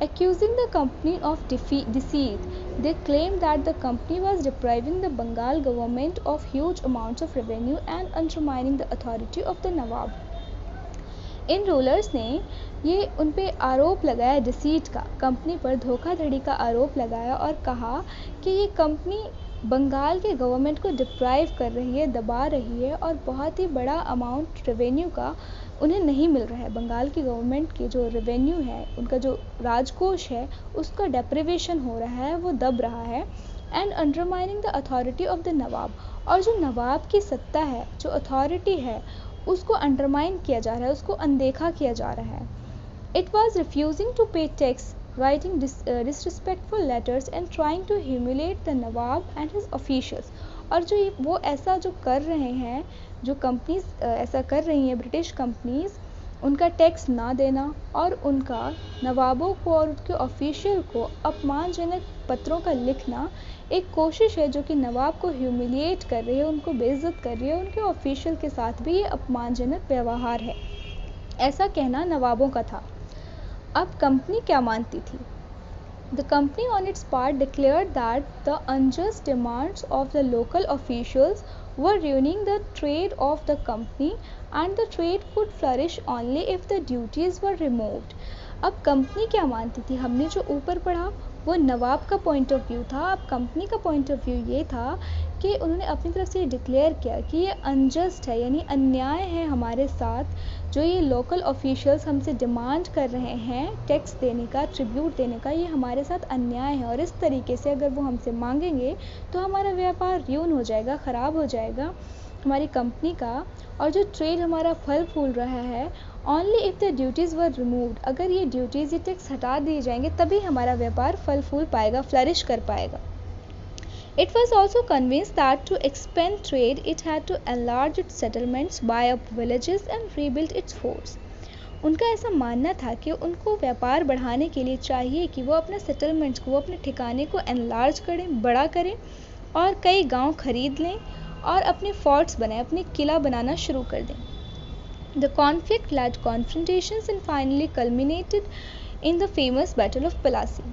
Accusing the company of deceit, they claimed that the company was depriving the Bengal government of huge amounts of revenue and undermining the authority of the Nawab. In rulers ने ये उन पे आरोप लगाया डिसीट का, कंपनी पर धोखाधड़ी का आरोप लगाया, और कहा कि ये कंपनी बंगाल के गवर्नमेंट को डिप्राइव कर रही है, दबा रही है, और बहुत ही बड़ा अमाउंट रेवेन्यू का उन्हें नहीं मिल रहा है। बंगाल की गवर्नमेंट की जो रेवेन्यू है, उनका जो राजकोष है, उसका डेप्रिवेशन हो रहा है, वो दब रहा है। And undermining the authority of the nawab, और जो नवाब की सत्ता है, जो अथॉरिटी है, उसको अंडरमाइन किया जा रहा है, उसको अनदेखा किया जा रहा है। इट वॉज रिफ्यूजिंग टू पे tax, writing disrespectful letters and trying to humiliate the Nawab and his officials। और जो वो ऐसा जो कर रहे हैं, जो कंपनीज ऐसा कर रही हैं, ब्रिटिश कंपनीज, उनका टैक्स ना देना और उनका नवाबों को और उनके ऑफिशियल को अपमानजनक पत्रों का लिखना एक कोशिश है जो कि नवाब को ह्यूमिलिएट कर रही है, उनको बेइज्जत कर रही है, उनके ऑफिशियल के साथ भी ये अपमानजनक व्यवहार है, ऐसा कहना नवाबों का था। अब कंपनी क्या मानती थी? The company on its part declared that the unjust demands of the local officials were ruining the trade of the company and the trade could flourish only if the duties were removed। अब company क्या मानती थी? हमने जो ऊपर पढ़ा वो नवाब का पॉइंट ऑफ व्यू था। अब कंपनी का पॉइंट ऑफ व्यू ये था कि उन्होंने अपनी तरफ से डिक्लेयर किया कि ये अनजस्ट है, यानी अन्याय है हमारे साथ, जो ये लोकल ऑफिशियल्स हमसे डिमांड कर रहे हैं टैक्स देने का, ट्रिब्यूट देने का, ये हमारे साथ अन्याय है, और इस तरीके से अगर वो हमसे मांगेंगे तो हमारा व्यापार र्यून हो जाएगा, ख़राब हो जाएगा हमारी कंपनी का, और जो ट्रेड हमारा फल फूल रहा है, only if the duties were removed, अगर ये ड्यूटीज़, ये टैक्स हटा दिए जाएंगे तभी हमारा व्यापार फल फूल पाएगा, फ्लरिश कर पाएगा। It was also convinced that to expand trade, it had to enlarge its settlements, buy up villages and rebuild its forts। उनका ऐसा मानना था कि उनको व्यापार बढ़ाने के लिए चाहिए कि वो अपने सेटलमेंट्स को, वो अपने ठिकाने को एनलार्ज करें, बड़ा करें, और कई गांव खरीद लें और अपने फोर्ट्स बनाएं, अपने किला बनाना शुरू कर दें। The conflict led confrontations and finally culminated in the famous Battle of Plassey।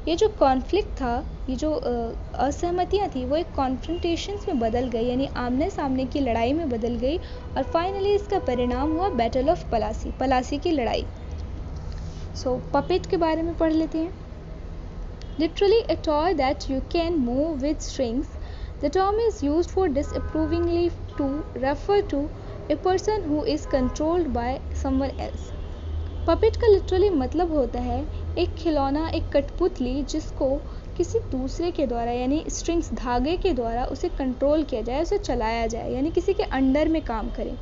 ये जो कॉन्फ्लिक्ट था, ये जो असहमतियाँ थी, वो एक कॉन्फ्रंटेशंस में बदल गई, यानी आमने सामने की लड़ाई में बदल गई, और फाइनली इसका परिणाम हुआ बैटल ऑफ पलासी, पलासी की लड़ाई। सो पपेट के बारे में पढ़ लेते हैं। Literally a toy that you can move with strings, the term is used for disapprovingly to refer to a person who is controlled by someone else। Puppet का लिटरली मतलब होता है एक खिलौना, एक कठपुतली जिसको किसी दूसरे के द्वारा, यानी स्ट्रिंग्स, धागे के द्वारा उसे कंट्रोल किया जाए, उसे चलाया जाए, यानी किसी के अंडर में काम करे।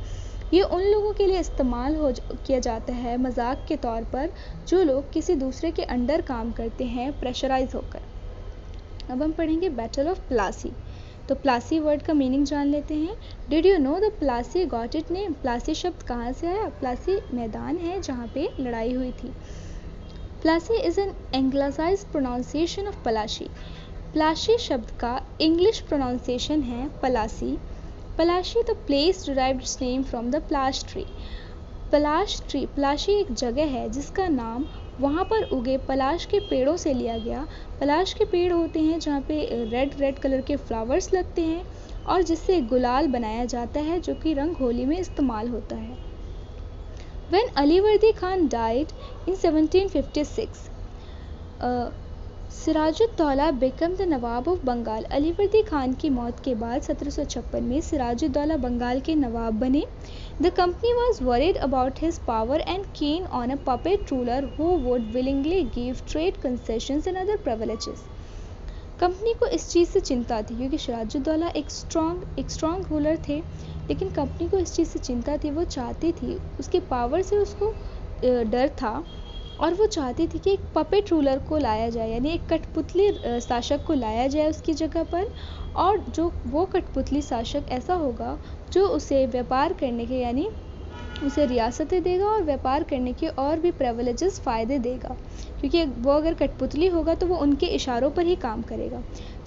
ये उन लोगों के लिए इस्तेमाल किया जाता है मजाक के तौर पर जो लोग किसी दूसरे के अंडर काम करते हैं प्रेशराइज होकर। अब हम पढ़ेंगे बैटल ऑफ प्लासी। तो प्लासी वर्ड का मीनिंग जान लेते हैं। Did you know the Plassey got it name? Plassey शब्द कहाँ से आया? प्लासी मैदान है जहाँ पे लड़ाई हुई थी। Plassey is an anglicised pronunciation of Palashi. Plashi शब्द का इंग्लिश प्रोनाउंसिएशन है Palasi. Palashi the place derived its name from the palash tree. Palash tree, Palashi एक जगह है जिसका नाम वहाँ पर उगे पलाश के पेड़ों से लिया गया। पलाश के पेड़ होते हैं जहाँ पे रेड रेड कलर के फ्लावर्स लगते हैं और जिससे गुलाल बनाया जाता है जो कि रंग होली में इस्तेमाल होता है। When Alivardi Khan died in 1756, Sirajuddaula became the nawab of Bengal. Alivardi Khan की मौत के बाद 1756 में सिराजुद्दौला बंगाल के नवाब बने। The company was worried about his power and keen on a puppet ruler who would willingly give trade concessions and other privileges. Company को इस चीज़ से चिंता थी क्योंकि सिराजुद्दौला एक स्ट्रॉन्ग रूलर थे, लेकिन कंपनी को इस चीज़ से चिंता थी, वो चाहती थी, उसके पावर से उसको डर था और वो चाहती थी कि एक पपेट रूलर को लाया जाए, यानी एक कठपुतली शासक को लाया जाए उसकी जगह पर, और जो वो कठपुतली शासक ऐसा होगा जो उसे व्यापार करने के, यानी उसे रियासतें देगा और व्यापार करने के और भी प्रिविलेजेस फ़ायदे देगा, क्योंकि वो अगर कठपुतली होगा तो वो उनके इशारों पर ही काम करेगा।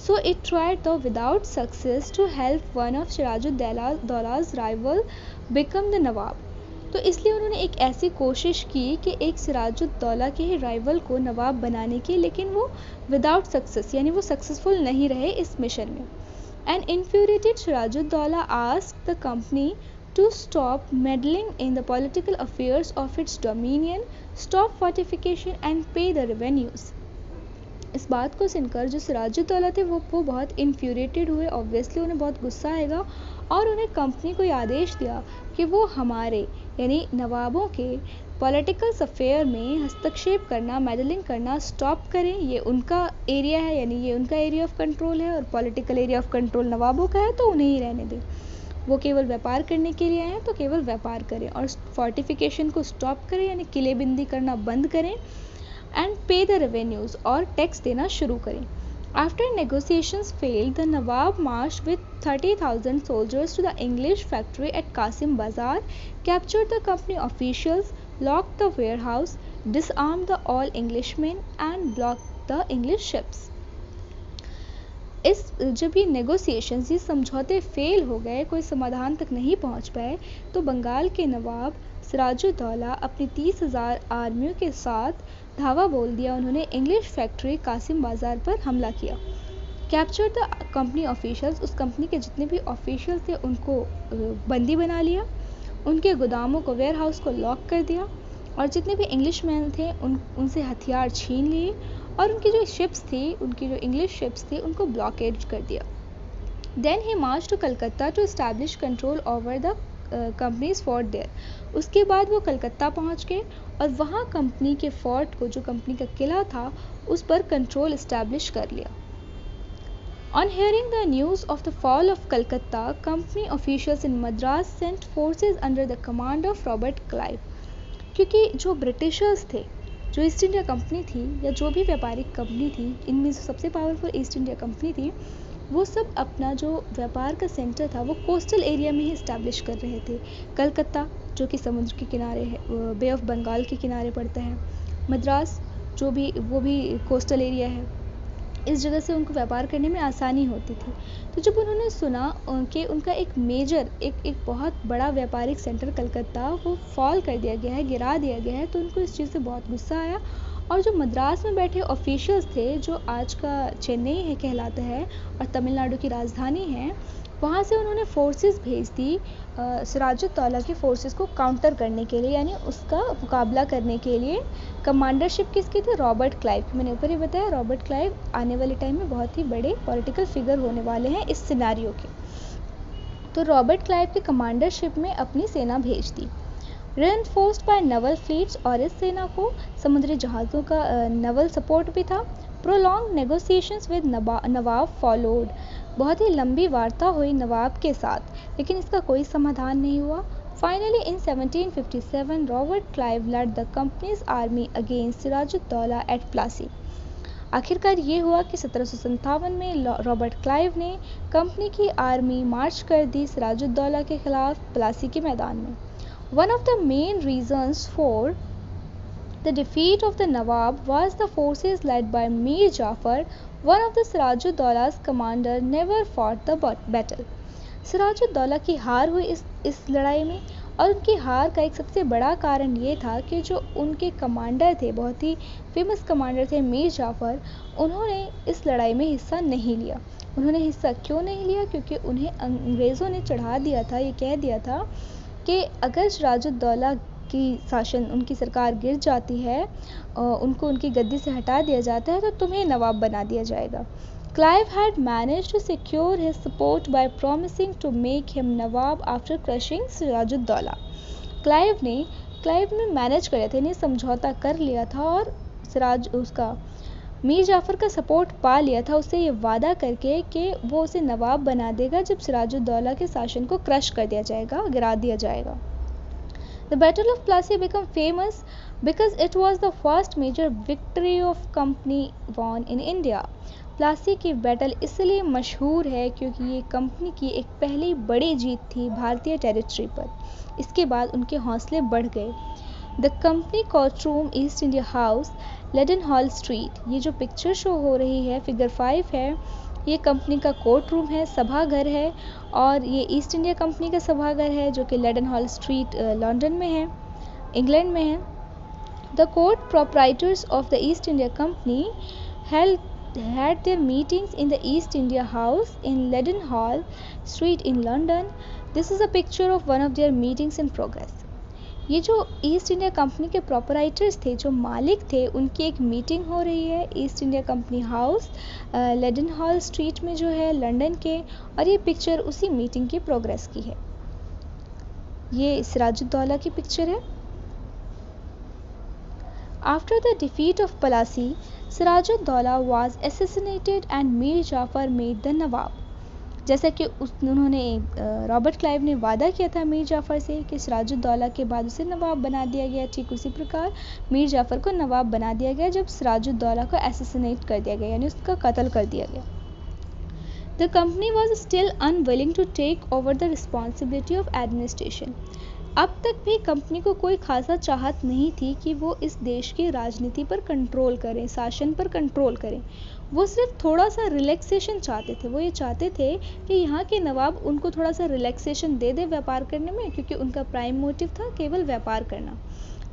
So it tried the without success to help one of सिराजुद्दौला's राइवल बिकम द नवाब। तो इसलिए उन्होंने एक ऐसी कोशिश की कि एक सिराजुद्दौला के ही राइवल को नवाब बनाने की, लेकिन वो विदाउट सक्सेस, यानी वो सक्सेसफुल नहीं रहे इस मिशन में। And infuriated Sirajuddaula asked the company to stop meddling in the political affairs of its dominion, stop fortification and pay the revenues. इस बात को सुनकर जो सिराजुद्दौला थे वो बहुत इन्फ्यूरिएटेड हुए, ऑब्वियसली उन्हें बहुत गुस्सा आएगा, और उन्हें कंपनी को आदेश दिया कि वो हमारे यानी नवाबों के पॉलिटिकल अफेयर में हस्तक्षेप करना, मेडलिंग करना स्टॉप करें। ये उनका एरिया है, यानी ये उनका एरिया ऑफ कंट्रोल है और पॉलिटिकल एरिया ऑफ कंट्रोल नवाबों का है, तो उन्हें ही रहने दें। वो केवल व्यापार करने के लिए आए हैं तो केवल व्यापार करें, और फोर्टिफिकेशन को स्टॉप करें, यानी किलेबंदी करना बंद करें, एंड पे द रेवेन्यूज़, और टैक्स देना शुरू करें। After negotiations failed, the Nawab marched with 30,000 soldiers to the English factory at Qasim Bazaar, captured the company officials, locked the warehouse, disarmed the all Englishmen and blocked the English ships. जब ये negotiations, ये समझौते fail हो गए, कोई समाधान तक नहीं पहुंच पाए, तो बंगाल के नवाब सिराजुद्दौला अपनी 30,000 आर्मियों के साथ धावा बोल दिया। उन्होंने इंग्लिश फैक्ट्री कासिम बाज़ार पर हमला किया। कैप्चर द कंपनी ऑफिशियल्स, उस कंपनी के जितने भी ऑफिशियल थे उनको बंदी बना लिया, उनके गोदामों को, वेयर हाउस को लॉक कर दिया, और जितने भी इंग्लिश मैन थे उनसे हथियार छीन लिए, और उनकी जो शिप्स थी, उनकी जो इंग्लिश शिप्स थी, उनको ब्लॉकेज कर दिया। Then he march to Calcutta to establish control over the company's fort there. उसके बाद वो कलकत्ता पहुंच गए और वहाँ कंपनी के फोर्ट को, जो कंपनी का किला था, उस पर कंट्रोल एस्टैब्लिश कर लिया। On hearing the news of the fall of Calcutta, company officials in Madras sent forces under the command of Robert Clive. क्योंकि जो ब्रिटिशर्स थे, जो ईस्ट इंडिया कंपनी थी या जो भी व्यापारिक कंपनी थी, इनमें जो सबसे पावरफुल ईस्ट इंडिया कंपनी थी, वो सब अपना जो व्यापार का सेंटर था वो कोस्टल एरिया में ही इस्टेब्लिश कर रहे थे। कलकत्ता जो कि समुद्र के किनारे है, बे ऑफ बंगाल के किनारे पड़ता है, मद्रास जो भी वो भी कोस्टल एरिया है, इस जगह से उनको व्यापार करने में आसानी होती थी। तो जब उन्होंने सुना कि उनका एक मेजर एक बहुत बड़ा व्यापारिक सेंटर कलकत्ता वो फॉल कर दिया गया है, गिरा दिया गया है, तो उनको इस चीज़ से बहुत गुस्सा आया, और जो मद्रास में बैठे ऑफिशियल्स थे, जो आज का चेन्नई है कहलाता है और तमिलनाडु की राजधानी है, वहाँ से उन्होंने फोर्सेस भेज दी सिराजुद्दौला की फोर्सेस को काउंटर करने के लिए, यानी उसका मुकाबला करने के लिए। कमांडरशिप किसकी थी? रॉबर्ट क्लाइव की। मैंने ऊपर ही बताया, रॉबर्ट क्लाइव आने वाले टाइम में बहुत ही बड़े पॉलिटिकल फिगर होने वाले हैं इस सिनारियो के। तो रॉबर्ट क्लाइव की कमांडरशिप में अपनी सेना भेज दी, रेनफोर्स्ड बाय नवल फ्लीट्स, और इस सेना को समुद्री जहाज़ों का नवल सपोर्ट भी था। Prolong negotiations with Nawab followed, बहुत ही लंबी वार्ता हुई नवाब के साथ, लेकिन इसका कोई समाधान नहीं हुआ। Finally in 1757 Robert Clive led the company's army against Sirajuddaula at Plassey. आखिरकार ये हुआ कि 1757 में रॉबर्ट क्लाइव ने कंपनी की आर्मी मार्च कर दी सिराजुद्दौला के खिलाफ प्लासी के मैदान में। One of the main reasons for the defeat of the nawab was the forces led by Mir Jafar, one of the Sirajuddauला's commander never fought the battle। Sirajuddaula की हार हुई इस लड़ाई में, और उनकी हार का एक सबसे बड़ा कारण ये था कि जो उनके कमांडर थे, बहुत ही फेमस कमांडर थे मीर जाफ़र, उन्होंने इस लड़ाई में हिस्सा नहीं लिया। उन्होंने हिस्सा क्यों नहीं लिया? क्योंकि उन्हें अंग्रेज़ों ने चढ़ा दिया था, ये कह दिया था कि अगर सिराजुद्दौला की शासन, उनकी सरकार गिर जाती है, उनको उनकी गद्दी से हटा दिया जाता है, तो तुम्हें नवाब बना दिया जाएगा। Clive had managed to secure his support by promising to make him Nawab after crushing Sirajuddaula. Clive ने मैनेज कर लिया था, इन्हें समझौता कर लिया था और मीर जाफ़र का सपोर्ट पा लिया था, उससे ये वादा करके कि वो उसे नवाब बना देगा जब सिराजुद्दौला के शासन को क्रश कर दिया जाएगा, गिरा दिया जाएगा। The Battle of Plassey became famous because it was the first major victory of company won in India। Plassey की बैटल इसलिए मशहूर है क्योंकि ये कंपनी की एक पहली बड़ी जीत थी भारतीय टेरिटरी पर। इसके बाद उनके हौसले बढ़ गए। The company court room, East India House, Leadenhall Street. ये जो पिक्चर शो हो रही है, फिगर 5 है, ये कंपनी का कोर्ट रूम है, सभाघर है, और ये ईस्ट इंडिया कंपनी का सभाघर है जो कि लेडनहॉल स्ट्रीट लंदन में है, इंग्लैंड में है। The court proprietors of the east India company had their meetings in the East India House in Leadenhall Street in London। This is a picture of one of their meetings in progress। ये जो east India Company के proprietors थे, जो मालिक थे, उनकी एक meeting हो रही है East India Company House Leadenhall Street में जो है लंदन के, और ये पिक्चर उसी मीटिंग की प्रोग्रेस की है। ये सिराजुद्दौला की पिक्चर है। After the defeat of Plassey, Siraj-ud-Daulah was assassinated and Mir Jafar made the नवाब। जैसा कि उन्होंने रॉबर्ट क्लाइव ने वादा किया था मीर जाफ़र से कि सिराजुद्दौला के बाद उसे नवाब बना दिया गया, ठीक उसी प्रकार मीर जाफ़र को नवाब बना दिया गया जब सिराजुद्दौला को असैसिनेट कर दिया गया, यानी उसका कत्ल कर दिया गया। The company was still unwilling to take over the responsibility of administration। अब तक भी कंपनी को कोई खासा चाहत नहीं थी कि वो इस देश की राजनीति पर कंट्रोल करें, शासन पर कंट्रोल करें। वो सिर्फ थोड़ा सा रिलैक्सेशन चाहते थे। वो ये चाहते थे कि यहाँ के नवाब उनको थोड़ा सा रिलैक्सेशन दे दे व्यापार करने में, क्योंकि उनका प्राइम मोटिव था केवल व्यापार करना।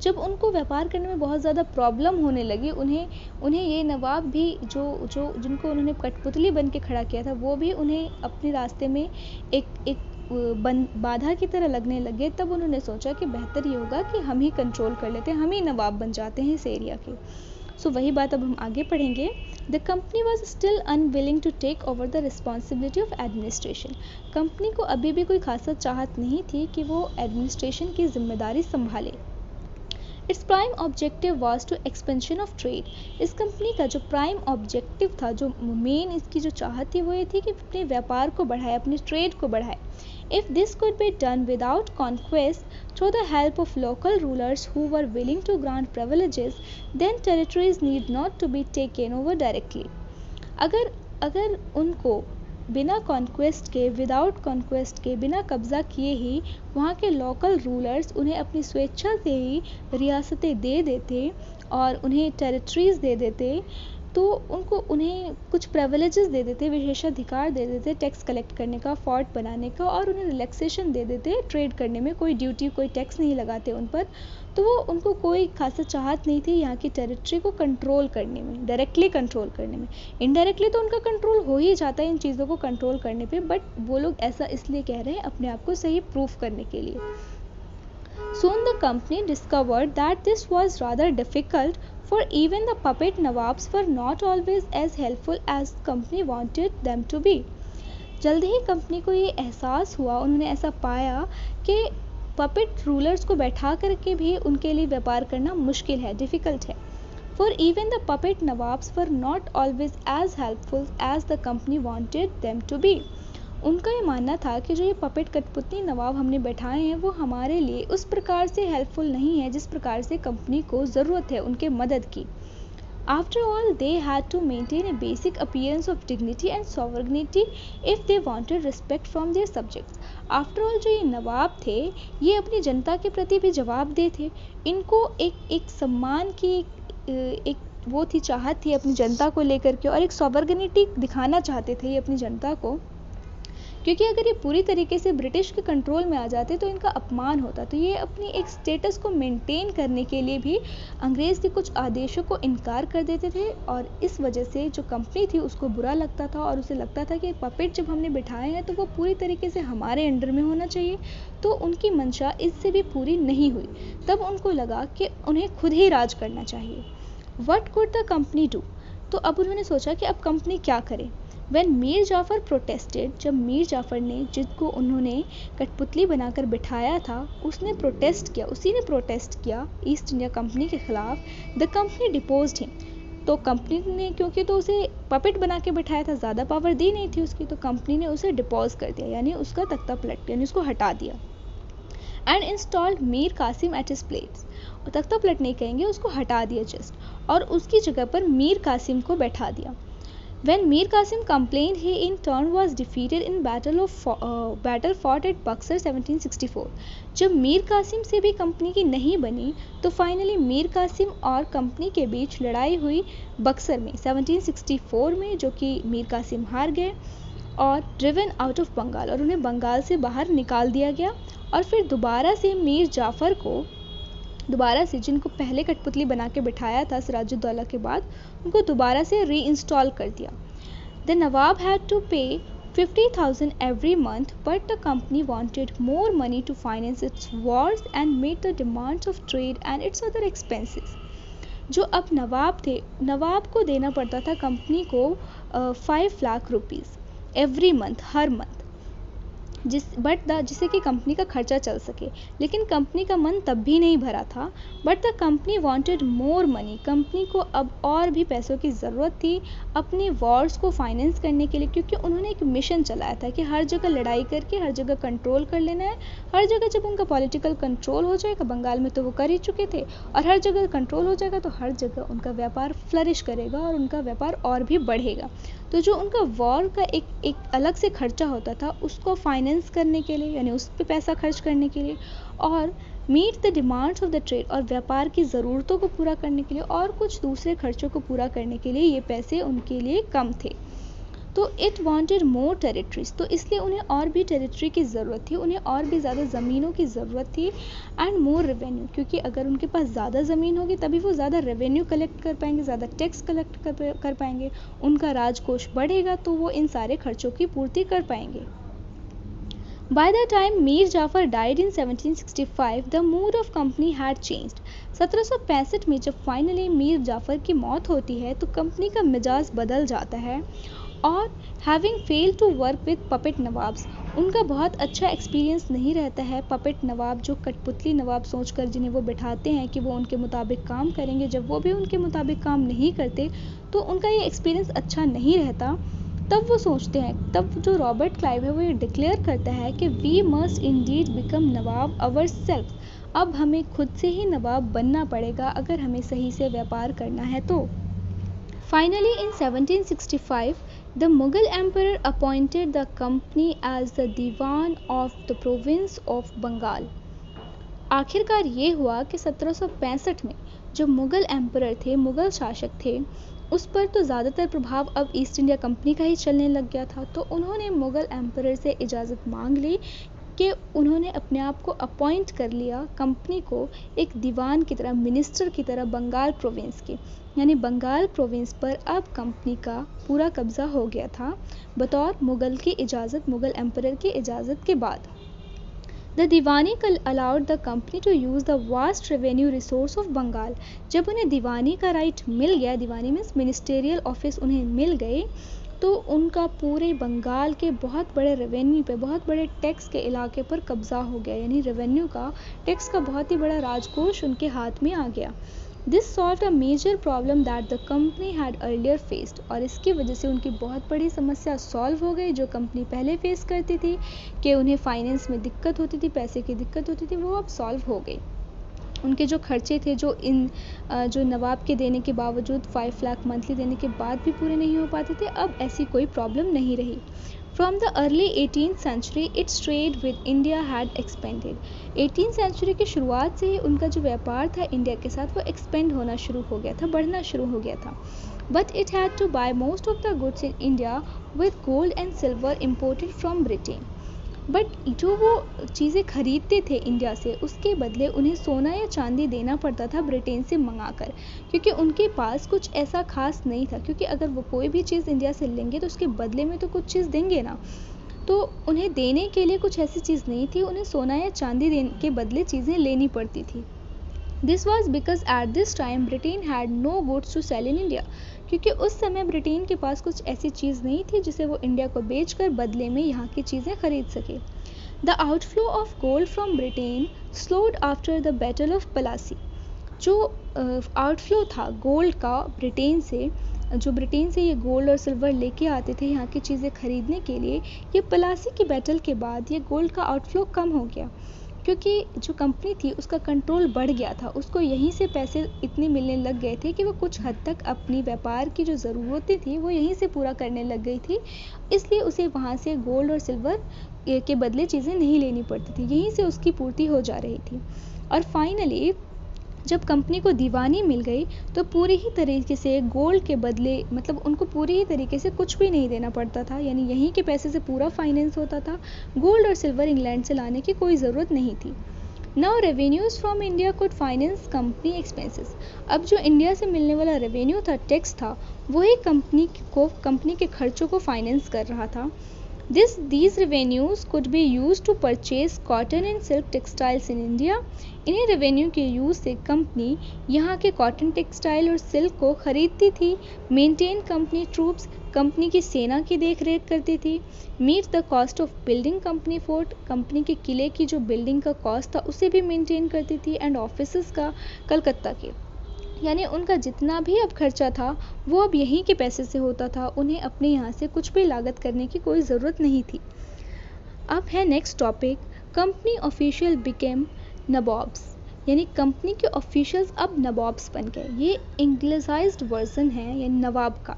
जब उनको व्यापार करने में बहुत ज़्यादा प्रॉब्लम होने लगी, उन्हें ये नवाब भी जिनको उन्होंने कठपुतली बन के खड़ा किया था, वो भी उन्हें अपने रास्ते में एक बाधा की तरह लगने लगे। तब उन्होंने सोचा कि बेहतर ये होगा कि हम ही कंट्रोल कर लेते हैं, हम ही नवाब बन जाते हैं इस एरिया के। सो वही बात अब हम आगे पढ़ेंगे। The company was still unwilling to take over the responsibility of administration. Company को अभी भी कोई खासा चाहत नहीं थी कि वो एडमिनिस्ट्रेशन की जिम्मेदारी संभाले। Its prime objective was to expansion of trade. इस कंपनी का जो प्राइम ऑब्जेक्टिव था, जो मेन इसकी जो चाहत थी, वो ये थी कि अपने व्यापार को बढ़ाए, अपने ट्रेड को बढ़ाए। If this could be done without conquest, through the help of local rulers who were willing to grant privileges, then territories need not to be taken over directly। अगर उनको बिना कॉन्क्वेस्ट के, विदाउट कॉन्क्वेस्ट के, बिना कब्ज़ा किए ही वहाँ के लोकल रूलर्स उन्हें अपनी स्वेच्छा से ही रियासतें दे देते और उन्हें टेरिटरीज़ दे देते, तो उन्हें कुछ प्रिविलेजेस दे देते, विशेषाधिकार दे देते टैक्स कलेक्ट करने का, फोर्ट बनाने का, और उन्हें रिलैक्सेशन दे देते ट्रेड करने में, कोई ड्यूटी, कोई टैक्स नहीं लगाते उन पर। तो वो उनको कोई खासा चाहत नहीं थी यहाँ की टेरिटरी को कंट्रोल करने में, डायरेक्टली कंट्रोल करने में। इनडायरेक्टली तो उनका कंट्रोल हो ही जाता है इन चीज़ों को कंट्रोल करने पे, बट वो लोग ऐसा इसलिए कह रहे हैं अपने आप को सही प्रूफ करने के लिए। Soon the company discovered that this was rather difficult, for even the puppet nawabs were not always as helpful as company wanted them to be। जल्द ही कंपनी को ये एहसास हुआ, उन्होंने ऐसा पाया कि पपेट रूलर्स को बैठा करके भी उनके लिए व्यापार करना मुश्किल है, डिफ़िकल्ट है। For even the puppet nawabs were not always as helpful as the company wanted them to be। उनका ये मानना था कि जो ये पपेट कठपुतली नवाब हमने बैठाए हैं, वो हमारे लिए उस प्रकार से हेल्पफुल नहीं है जिस प्रकार से कंपनी को ज़रूरत है उनके मदद की। After all, they had to maintain a basic appearance of dignity and sovereignty if they wanted respect from their subjects. After all, जो ये नवाब थे, ये अपनी जनता के प्रति भी जवाबदेह थे. इनको एक सम्मान की एक वो थी, चाहत थी अपनी जनता को लेकर के, और एक सॉवर्गनिटी दिखाना चाहते थे ये अपनी जनता को, क्योंकि अगर ये पूरी तरीके से ब्रिटिश के कंट्रोल में आ जाते तो इनका अपमान होता. तो ये अपनी एक स्टेटस को मेंटेन करने के लिए भी अंग्रेज़ के कुछ आदेशों को इनकार कर देते थे, और इस वजह से जो कंपनी थी उसको बुरा लगता था, और उसे लगता था कि पपेट जब हमने बिठाए हैं तो वो पूरी तरीके से हमारे अंडर में होना चाहिए. तो उनकी मंशा इससे भी पूरी नहीं हुई. तब उनको लगा कि उन्हें खुद ही राज करना चाहिए. What could the company do? तो अब उन्होंने सोचा कि अब कंपनी क्या करे. When मीर जाफ़र प्रोटेस्टेड, जब मीर जाफ़र ने, जिसको उन्होंने कठपुतली बनाकर बिठाया था, उसने प्रोटेस्ट किया, उसी ने प्रोटेस्ट किया ईस्ट इंडिया कंपनी के खिलाफ, द कंपनी डिपोज्ड हिम. तो कंपनी ने, क्योंकि तो उसे पपेट बना के बिठाया था, ज़्यादा पावर दी नहीं थी उसकी, तो कंपनी ने उसे डिपोज कर दिया, यानी उसका तख्ता पलट, यानी उसको हटा दिया. And installed Mir Qasim at his place. और तख्ता पलट नहीं कहेंगे, उसको हटा दिया जस्ट, और उसकी जगह पर मीर कासिम को बैठा दिया. When Mir Qasim complained, he in turn was defeated in battle fought at Buxar 1764. जब मीर कासिम से भी कंपनी की नहीं बनी, तो फाइनली मीर कासिम और कंपनी के बीच लड़ाई हुई बक्सर में 1764 में, जो कि मीर कासिम हार गए और ड्रिवन आउट ऑफ बंगाल, और उन्हें बंगाल से बाहर निकाल दिया गया. और फिर दोबारा से मीर जाफ़र को, दोबारा से जिनको पहले कठपुतली बना के बिठाया था सिराजुद्दौला के बाद, उनको दोबारा से री इंस्टॉल कर दिया. द नवाब हैड टू पे 50,000 every month, but the company wanted more money to finance its wars and meet the demands of trade and its other expenses. जो अब नवाब थे, नवाब को देना पड़ता था कंपनी को 5 लाख रुपीज़ एवरी मंथ, हर मंथ, जिससे कि कंपनी का खर्चा चल सके. लेकिन कंपनी का मन तब भी नहीं भरा था. But the company wanted more money. Company को अब और भी पैसों की ज़रूरत थी अपनी वॉर्स को फाइनेंस करने के लिए, क्योंकि उन्होंने एक मिशन चलाया था कि हर जगह लड़ाई करके हर जगह कंट्रोल कर लेना है. हर जगह जब उनका पॉलिटिकल कंट्रोल हो जाएगा, बंगाल में तो वो कर ही चुके थे, और हर जगह कंट्रोल हो जाएगा तो हर जगह उनका व्यापार फ्लरिश करेगा और उनका व्यापार और भी बढ़ेगा. तो जो उनका वॉर का एक अलग से खर्चा होता था, उसको फाइनेंस करने के लिए, यानी उस पर पैसा खर्च करने के लिए, और meet the demands of the trade, और व्यापार की ज़रूरतों को पूरा करने के लिए, और कुछ दूसरे खर्चों को पूरा करने के लिए ये पैसे उनके लिए कम थे. तो इट वांटेड मोर टेरिटरीज. तो इसलिए उन्हें और भी टेरिटरी की ज़रूरत थी, उन्हें और भी ज़्यादा ज़मीनों की ज़रूरत थी. एंड मोर रेवेन्यू, क्योंकि अगर उनके पास ज़्यादा ज़मीन होगी तभी वो ज़्यादा रेवेन्यू कलेक्ट कर पाएंगे, ज़्यादा टैक्स कलेक्ट कर पाएंगे, उनका राजकोष बढ़ेगा, तो वो इन सारे खर्चों की पूर्ति कर पाएंगे. By the time Mir Jafar died in 1765, the mood of company had changed. 1765 में जब फाइनली मीर जाफ़र की मौत होती है तो कंपनी का मिजाज बदल जाता है. और having failed to work with puppet nawabs, उनका बहुत अच्छा एक्सपीरियंस नहीं रहता है पपेट नवाब, जो कठपुतली नवाब सोचकर जिन्हें वो बिठाते हैं कि वो उनके मुताबिक काम करेंगे, जब वो भी उनके मुताबिक काम नहीं करते तो उनका ये एक्सपीरियंस अच्छा नहीं रहता. तब वो सोचते हैं, तब जो रॉबर्ट क्लाइव है वो ये डिक्लेयर करता है कि we must indeed become nawab our self. अब हमें खुद से ही नवाब बनना पड़ेगा अगर हमें सही से व्यापार करना है तो. Finally in 1765 the Mughal emperor appointed the company as the diwan of the province of Bengal. आखिरकार ये हुआ कि 1765 में जो मुगल एम्परर थे, मुगल शासक थे, उस पर तो ज़्यादातर प्रभाव अब ईस्ट इंडिया कंपनी का ही चलने लग गया था. तो उन्होंने मुगल एम्परर से इजाज़त मांग ली कि उन्होंने अपने आप को अपॉइंट कर लिया कंपनी को एक दीवान की तरह, मिनिस्टर की तरह बंगाल प्रोविंस के, यानी बंगाल प्रोविंस पर अब कंपनी का पूरा कब्ज़ा हो गया था बतौर मुगल की इजाज़त, मुगल एम्परर की इजाज़त के बाद. The Deewani allowed the company to use the vast revenue resource of Bengal. जब उन्हें दीवानी का राइट मिल गया, दीवानी मीन्स मिनिस्टेरियल ऑफिस उन्हें मिल गए, तो उनका पूरे बंगाल के बहुत बड़े रेवेन्यू पे, बहुत बड़े टैक्स के इलाके पर कब्ज़ा हो गया, यानी रेवेन्यू का, टैक्स का बहुत ही बड़ा राजकोष उनके हाथ में आ गया. This solve a major problem that the company had earlier faced. और इसकी वजह से उनकी बहुत बड़ी समस्या सॉल्व हो गई जो कंपनी पहले फेस करती थी कि उन्हें फाइनेंस में दिक्कत होती थी, पैसे की दिक्कत होती थी, वो अब सॉल्व हो गई. उनके जो खर्चे थे जो नवाब के देने के बावजूद 5 लाख मंथली देने के बाद भी पूरे नहीं हो पाते थे, अब ऐसी कोई प्रॉब्लम नहीं रही। From the early 18th century it's trade with India had expanded. 18th century की शुरुआत से ही उनका जो व्यापार था इंडिया के साथ वो एक्सपेंड होना शुरू हो गया था, बढ़ना शुरू हो गया था। But it had to buy most of the goods in India with gold and silver imported from Britain. But जो वो चीज़ें खरीदते थे इंडिया से, उसके बदले उन्हें सोना या चांदी देना पड़ता था ब्रिटेन से मंगा कर, क्योंकि उनके पास कुछ ऐसा खास नहीं था। क्योंकि अगर वो कोई भी चीज़ इंडिया से लेंगे तो उसके बदले में तो कुछ चीज़ देंगे ना, तो उन्हें देने के लिए कुछ ऐसी चीज़ नहीं थी, उन्हें सोना या चांदी देने के बदले चीज़ें लेनी पड़ती थी। This was because at this time Britain had no goods to sell in India. क्योंकि उस समय ब्रिटेन के पास कुछ ऐसी चीज़ नहीं थी जिसे वो इंडिया को बेचकर बदले में यहाँ की चीज़ें खरीद सके। The outflow of gold from Britain slowed after the battle of Plassey. जो आउटफ्लो था गोल्ड का ब्रिटेन से, जो ब्रिटेन से ये गोल्ड और सिल्वर लेके आते थे यहाँ की चीज़ें खरीदने के लिए, ये पलासी की बैटल के बाद ये गोल्ड का आउटफ्लो कम हो गया। क्योंकि जो कंपनी थी उसका कंट्रोल बढ़ गया था, उसको यहीं से पैसे इतने मिलने लग गए थे कि वो कुछ हद तक अपनी व्यापार की जो ज़रूरतें थी वो यहीं से पूरा करने लग गई थी। इसलिए उसे वहाँ से गोल्ड और सिल्वर के बदले चीज़ें नहीं लेनी पड़ती थी, यहीं से उसकी पूर्ति हो जा रही थी। और फाइनली जब कंपनी को दीवानी मिल गई तो पूरी ही तरीके से गोल्ड के बदले, मतलब उनको पूरी ही तरीके से कुछ भी नहीं देना पड़ता था, यानी यहीं के पैसे से पूरा फाइनेंस होता था। गोल्ड और सिल्वर इंग्लैंड से लाने की कोई ज़रूरत नहीं थी। Now revenues from India could finance company expenses. अब जो इंडिया से मिलने वाला रेवेन्यू था, टैक्स था, वही कंपनी के खर्चों को फाइनेंस कर रहा था। These revenues could be used to purchase cotton and silk textiles in India. इन्हीं रेवेन्यू के यूज़ से कंपनी यहाँ के कॉटन टेक्सटाइल और सिल्क को खरीदती थी, मेंटेन कंपनी ट्रूप्स, कंपनी की सेना की देख रेख करती थी, meet the cost of building company fort, company के किले की जो बिल्डिंग का कॉस्ट था उसे भी मेंटेन करती थी, एंड ऑफिसेस का कलकत्ता के। यानी उनका जितना भी अब खर्चा था वो अब यहीं के पैसे से होता था, उन्हें अपने यहाँ से कुछ भी लागत करने की कोई ज़रूरत नहीं थी। अब है next topic, company official became nawabs. यानी कंपनी के ऑफिशियल्स अब नवाब्स बन गए। ये इंग्लिसाइज्ड वर्जन है यानी नवाब का,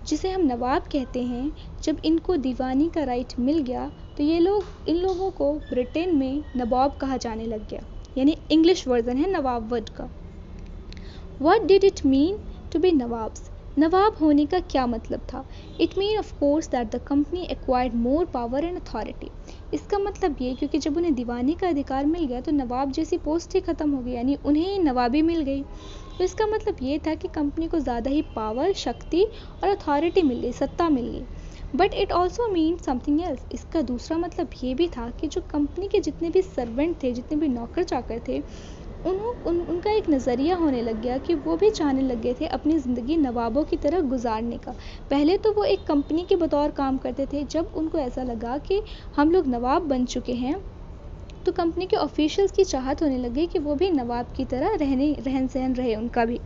जिसे हम नवाब कहते हैं। जब इनको दीवानी का राइट मिल गया तो इन लोगों को ब्रिटेन में नवाब कहा जाने लग गया, यानी इंग्लिश वर्जन है नवाब वर्ड का। What did it mean to be Nawabs? नवाब होने का क्या मतलब था? It mean of course that the company acquired more power and authority. इसका मतलब ये, क्योंकि जब उन्हें दीवानी का अधिकार मिल गया तो नवाब जैसी पोस्ट ही खत्म हो गई, यानी उन्हें नवाबी मिल गई। तो इसका मतलब ये था कि कंपनी को ज़्यादा ही पावर, शक्ति और अथॉरिटी मिल गई, सत्ता मिल गई। But it also mean something else. इसका दूसरा मतलब ये भी था कि जो कंपनी के जितने भी सर्वेंट थे, जितने भी नौकर चाकर थे, उनका एक नज़रिया होने लग गया कि वो भी चाहने लग गए थे अपनी ज़िंदगी नवाबों की तरह गुजारने का। पहले तो वो एक कंपनी के बतौर काम करते थे, जब उनको ऐसा लगा कि हम लोग नवाब बन चुके हैं तो कंपनी के ऑफिशियल्स की चाहत होने लगी कि वो भी नवाब की तरह रहन सहन रहे उनका भी।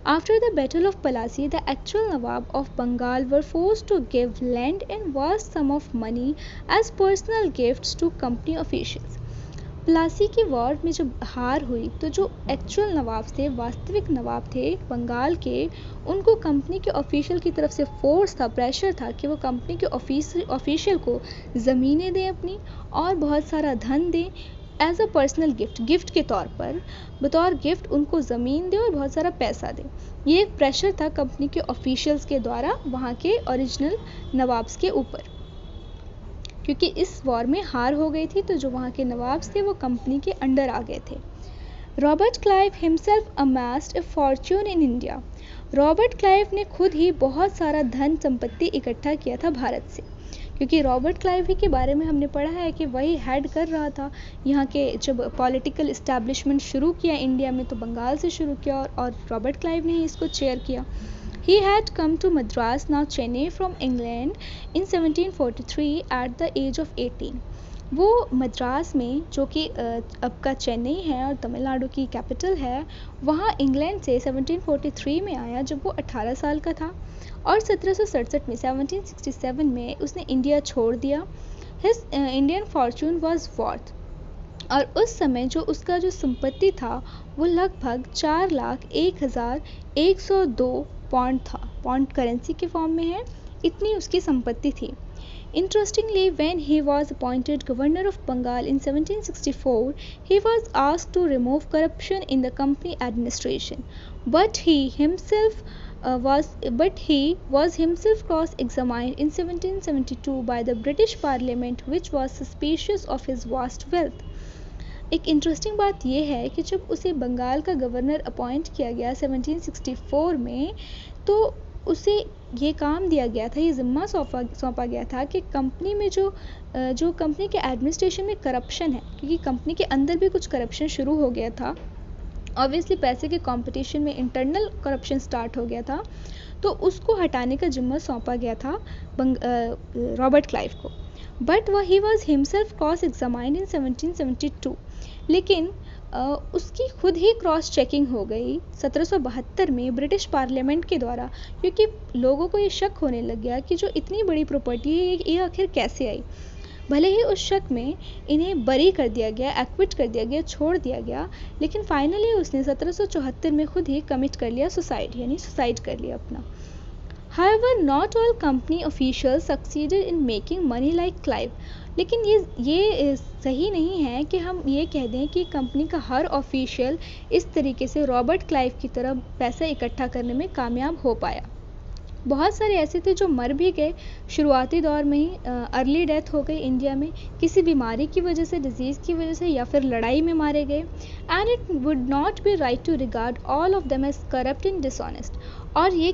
After the Battle of Palasi, the actual Nawab of Bengal were forced to give land and vast sum of money as personal gifts to company officials. Plassey की वॉर में जब हार हुई तो जो एक्चुअल नवाब थे, वास्तविक नवाब थे बंगाल के, उनको कंपनी के ऑफिशियल की तरफ से फोर्स था, प्रेशर था कि वो कंपनी के ऑफिशियल को ज़मीनें दें अपनी और बहुत सारा धन दें एज अ पर्सनल गिफ्ट के तौर पर, बतौर गिफ्ट उनको ज़मीन दें और बहुत सारा पैसा दें। ये एक प्रेशर था कंपनी के ऑफिशियल्स के द्वारा वहाँ के ओरिजिनल नवाब्स के ऊपर, क्योंकि इस वॉर में हार हो गई थी तो जो वहाँ के नवाब्स थे वो कंपनी के अंडर आ गए थे। Robert Clive himself amassed a fortune in India. Robert Clive ने खुद ही बहुत सारा धन संपत्ति इकट्ठा किया था भारत से, क्योंकि रॉबर्ट क्लाइव ही के बारे में हमने पढ़ा है कि वही हेड कर रहा था यहाँ के, जब पॉलिटिकल इस्टेब्लिशमेंट शुरू किया इंडिया में तो बंगाल से शुरू किया और रॉबर्ट क्लाइव ने ही इसको चेयर किया। He had come to Madras, now Chennai, from England in 1743 at the age of 18. वो मद्रास में, जो कि अब का चेन्नई है और तमिलनाडु की कैपिटल है, वहाँ इंग्लैंड से 1743 में आया जब वो 18 साल का था, और 1767 में 1767 में उसने इंडिया छोड़ दिया। His Indian fortune was worth, और उस समय जो उसका जो संपत्ति था वो लगभग 4,01,102 पौंड था। पौंड करेंसी के फॉर्म में है, इतनी उसकी संपत्ति थी। Interestingly, when he was appointed governor of Bengal in 1764, he was asked to remove corruption in the company administration, but he was himself cross-examined in 1772 by the British Parliament, which was suspicious of his vast wealth. एक interesting बात यह है कि जब उसे बंगाल का governor appoint किया गया 1764 में, तो उसे ये काम दिया गया था, ये ज़िम्मा सौंपा गया था कि कंपनी में जो कंपनी के एडमिनिस्ट्रेशन में करप्शन है, क्योंकि कंपनी के अंदर भी कुछ करप्शन शुरू हो गया था, ऑब्वियसली पैसे के कंपटीशन में इंटरनल करप्शन स्टार्ट हो गया था, तो उसको हटाने का जिम्मा सौंपा गया था रॉबर्ट क्लाइव को। But he was himself cross examined in 1772, लेकिन उसकी खुद ही क्रॉस चेकिंग हो गई 1772 में ब्रिटिश पार्लियामेंट के द्वारा, क्योंकि लोगों को ये शक होने लग गया कि जो इतनी बड़ी प्रॉपर्टी है ये आखिर कैसे आई। भले ही उस शक में इन्हें बरी कर दिया गया, एक्विट कर दिया गया, छोड़ दिया गया, लेकिन फाइनली उसने 1774 में खुद ही कमिट कर लिया सुसाइड, यानी सुसाइड कर लिया अपना। However, not all company officials succeeded in making money like Clive. लेकिन ये सही नहीं है कि हम ये कह दें कि कंपनी का हर ऑफिशियल इस तरीके से रॉबर्ट क्लाइव की तरह पैसा इकट्ठा करने में कामयाब हो पाया। बहुत सारे ऐसे थे जो मर भी गए शुरुआती दौर में ही, अर्ली डेथ हो गई इंडिया में किसी बीमारी की वजह से, डिजीज़ की वजह से, या फिर लड़ाई में मारे गए। And it would not be right to regard all of them as corrupt and dishonest. और ये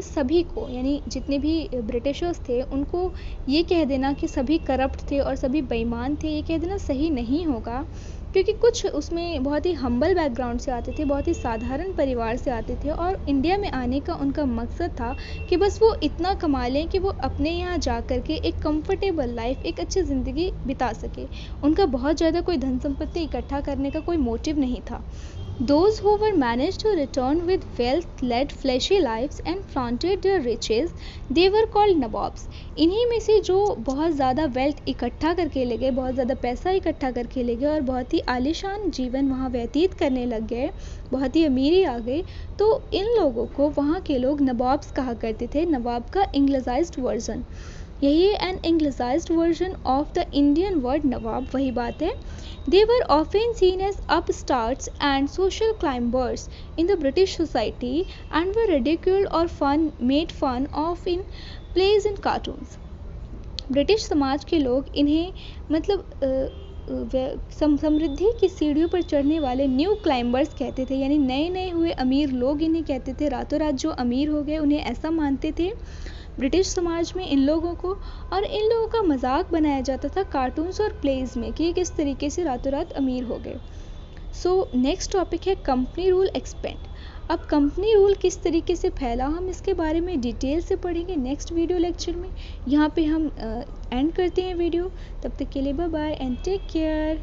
सभी को, यानी जितने भी ब्रिटिशर्स थे, उनको ये कह देना कि सभी करप्ट थे और सभी बेईमान थे, ये कह देना सही नहीं होगा, क्योंकि कुछ उसमें बहुत ही हम्बल बैकग्राउंड से आते थे, बहुत ही साधारण परिवार से आते थे, और इंडिया में आने का उनका मकसद था कि बस वो इतना कमा लें कि वो अपने यहाँ जा कर के एक कंफर्टेबल लाइफ, एक अच्छी ज़िंदगी बिता सके। उनका बहुत ज़्यादा कोई धन संपत्ति इकट्ठा करने का कोई मोटिव नहीं था। Those who were managed to return with wealth led fleshy lives and flaunted their riches, they were called nabobs. इन्हीं में से जो बहुत ज़्यादा वेल्थ इकट्ठा करके ले गए, बहुत ज़्यादा पैसा इकट्ठा करके ले गए और बहुत ही आलीशान जीवन वहाँ व्यतीत करने लग गए, बहुत ही अमीरी आ गई, तो इन लोगों को वहाँ के लोग नवाब्स कहा करते थे। नवाब का इंग्लिसाइज्ड वर्जन, यही an anglicised version of the Indian word nawab, वही बात है। They were often seen as upstarts and social climbers in the British society and were ridiculed or made fun of in plays and cartoons. British समाज के लोग इन्हें समृद्धि की सीढ़ियों पर चढ़ने वाले न्यू क्लाइंबर्स कहते थे, यानी नए नए हुए अमीर लोग इन्हें कहते थे। रातों रात जो अमीर हो गए उन्हें ऐसा मानते थे ब्रिटिश समाज में इन लोगों को, और इन लोगों का मजाक बनाया जाता था कार्टून्स और प्लेज में कि किस तरीके से रातों रात अमीर हो गए। सो नेक्स्ट टॉपिक है कंपनी रूल एक्सपेंड। अब कंपनी रूल किस तरीके से फैला, हम इसके बारे में डिटेल से पढ़ेंगे नेक्स्ट वीडियो लेक्चर में। यहाँ पे हम एंड करते हैं वीडियो। तब तक के लिए bye bye and take care.